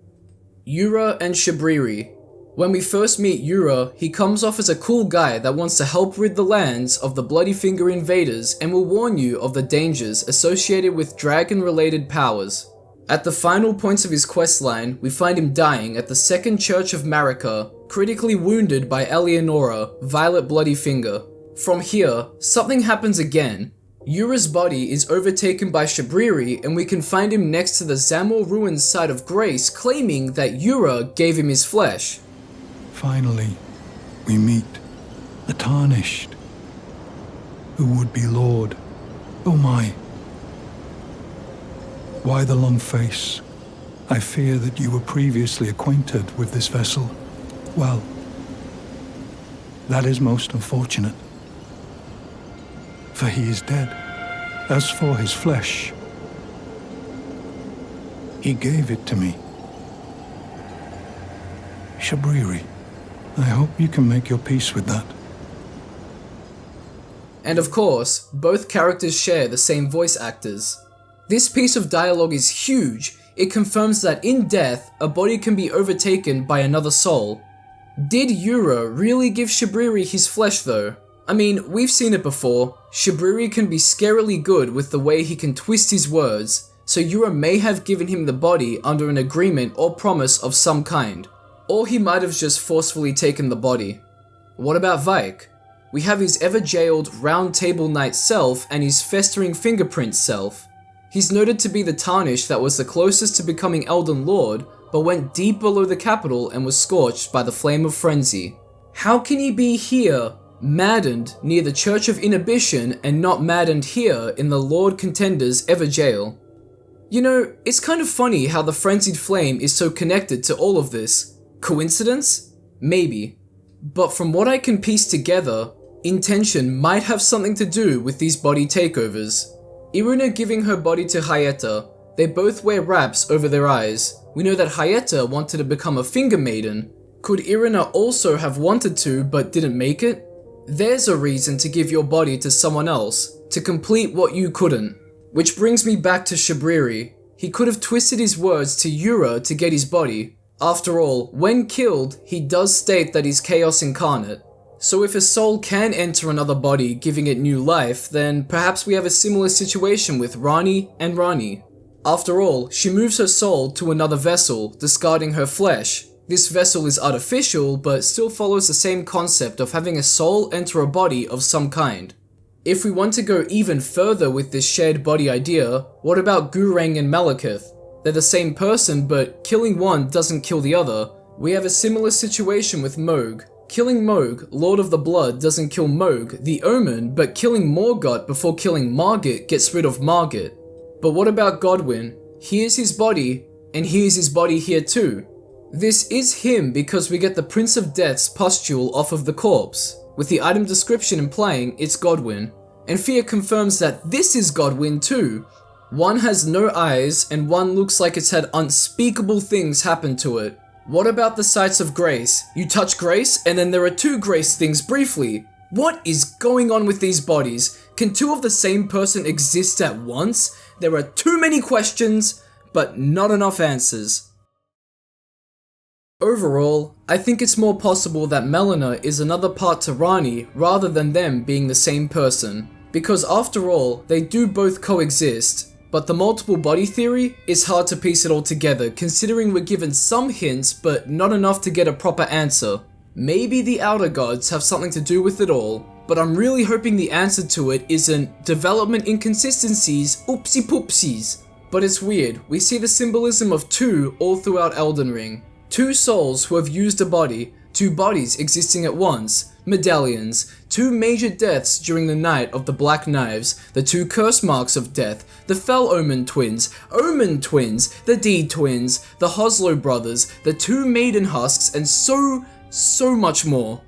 Yura and Shabriri. When we first meet Yura, he comes off as a cool guy that wants to help rid the lands of the Bloody Finger invaders and will warn you of the dangers associated with dragon-related powers. At the final points of his questline, we find him dying at the Second Church of Marika, critically wounded by Eleonora, Violet Bloody Finger. From here, something happens again. Yura's body is overtaken by Shabriri, and we can find him next to the Zamor Ruins site of Grace, claiming that Yura gave him his flesh. Finally, we meet the Tarnished, who would be Lord. Oh my. Why the long face? I fear that you were previously acquainted with this vessel. Well, that is most unfortunate. For he is dead. As for his flesh, he gave it to me. Shabriri, I hope you can make your peace with that. And of course, both characters share the same voice actors. This piece of dialogue is huge. It confirms that in death, a body can be overtaken by another soul. Did Yura really give Shabriri his flesh though? I mean, we've seen it before. Shabriri can be scarily good with the way he can twist his words, so Yura may have given him the body under an agreement or promise of some kind. Or he might have just forcefully taken the body. What about Vaik? We have his ever-jailed Roundtable Knight self and his festering fingerprint self. He's noted to be the Tarnished that was the closest to becoming Elden Lord, but went deep below the capital and was scorched by the Flame of Frenzy. How can he be here, maddened near the Church of Inhibition, and not maddened here in the Lord Contender's Everjail? You know, it's kind of funny how the Frenzied Flame is so connected to all of this. Coincidence? Maybe. But from what I can piece together, intention might have something to do with these body takeovers. Irina giving her body to Hyetta, they both wear wraps over their eyes. We know that Hyetta wanted to become a finger maiden. Could Irina also have wanted to but didn't make it? There's a reason to give your body to someone else, to complete what you couldn't. Which brings me back to Shabriri. He could have twisted his words to Yura to get his body. After all, when killed, he does state that he's Chaos incarnate. So if a soul can enter another body, giving it new life, then perhaps we have a similar situation with Ranni and Ranni. After all, she moves her soul to another vessel, discarding her flesh. This vessel is artificial, but still follows the same concept of having a soul enter a body of some kind. If we want to go even further with this shared body idea, what about Gurang and Malekith? They're the same person, but killing one doesn't kill the other. We have a similar situation with Mohg. Killing Mohg, Lord of the Blood, doesn't kill Mohg, the Omen, but killing Morgott before killing Margit gets rid of Margit. But what about Godwyn? Here's his body, and here's his body here too. This is him because we get the Prince of Death's pustule off of the corpse, with the item description implying it's Godwyn. And Fia confirms that this is Godwyn too. One has no eyes, and one looks like it's had unspeakable things happen to it. What about the sites of grace? You touch grace, and then there are two grace things briefly. What is going on with these bodies? Can two of the same person exist at once? There are too many questions, but not enough answers. Overall, I think it's more possible that Melina is another part to Ranni rather than them being the same person. Because after all, they do both coexist. But the multiple body theory is hard to piece it all together, considering we're given some hints but not enough to get a proper answer. Maybe the Outer Gods have something to do with it all, but I'm really hoping the answer to it isn't development inconsistencies, oopsie poopsies. But it's weird, we see the symbolism of two all throughout Elden Ring. Two souls who have used a body, two bodies existing at once, medallions, two major deaths during the Night of the Black Knives, the two curse marks of death, the Fell Omen twins, the Deed twins, the Hoslow brothers, the two Maiden husks, and so much more.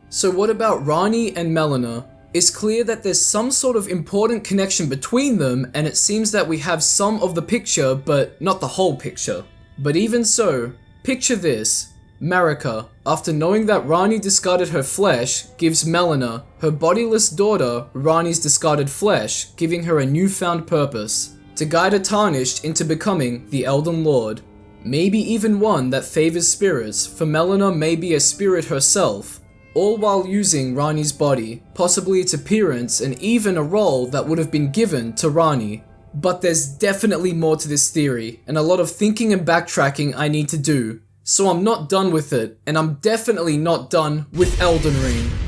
So what about Ranni and Melina? It's clear that there's some sort of important connection between them, and it seems that we have some of the picture, but not the whole picture. But even so, picture this. Marika, after knowing that Ranni discarded her flesh, gives Melina, her bodiless daughter, Ranni's discarded flesh, giving her a newfound purpose, to guide a Tarnished into becoming the Elden Lord. Maybe even one that favors spirits, for Melina may be a spirit herself, all while using Ranni's body, possibly its appearance and even a role that would have been given to Ranni. But there's definitely more to this theory, and a lot of thinking and backtracking I need to do. So I'm not done with it, and I'm definitely not done with Elden Ring.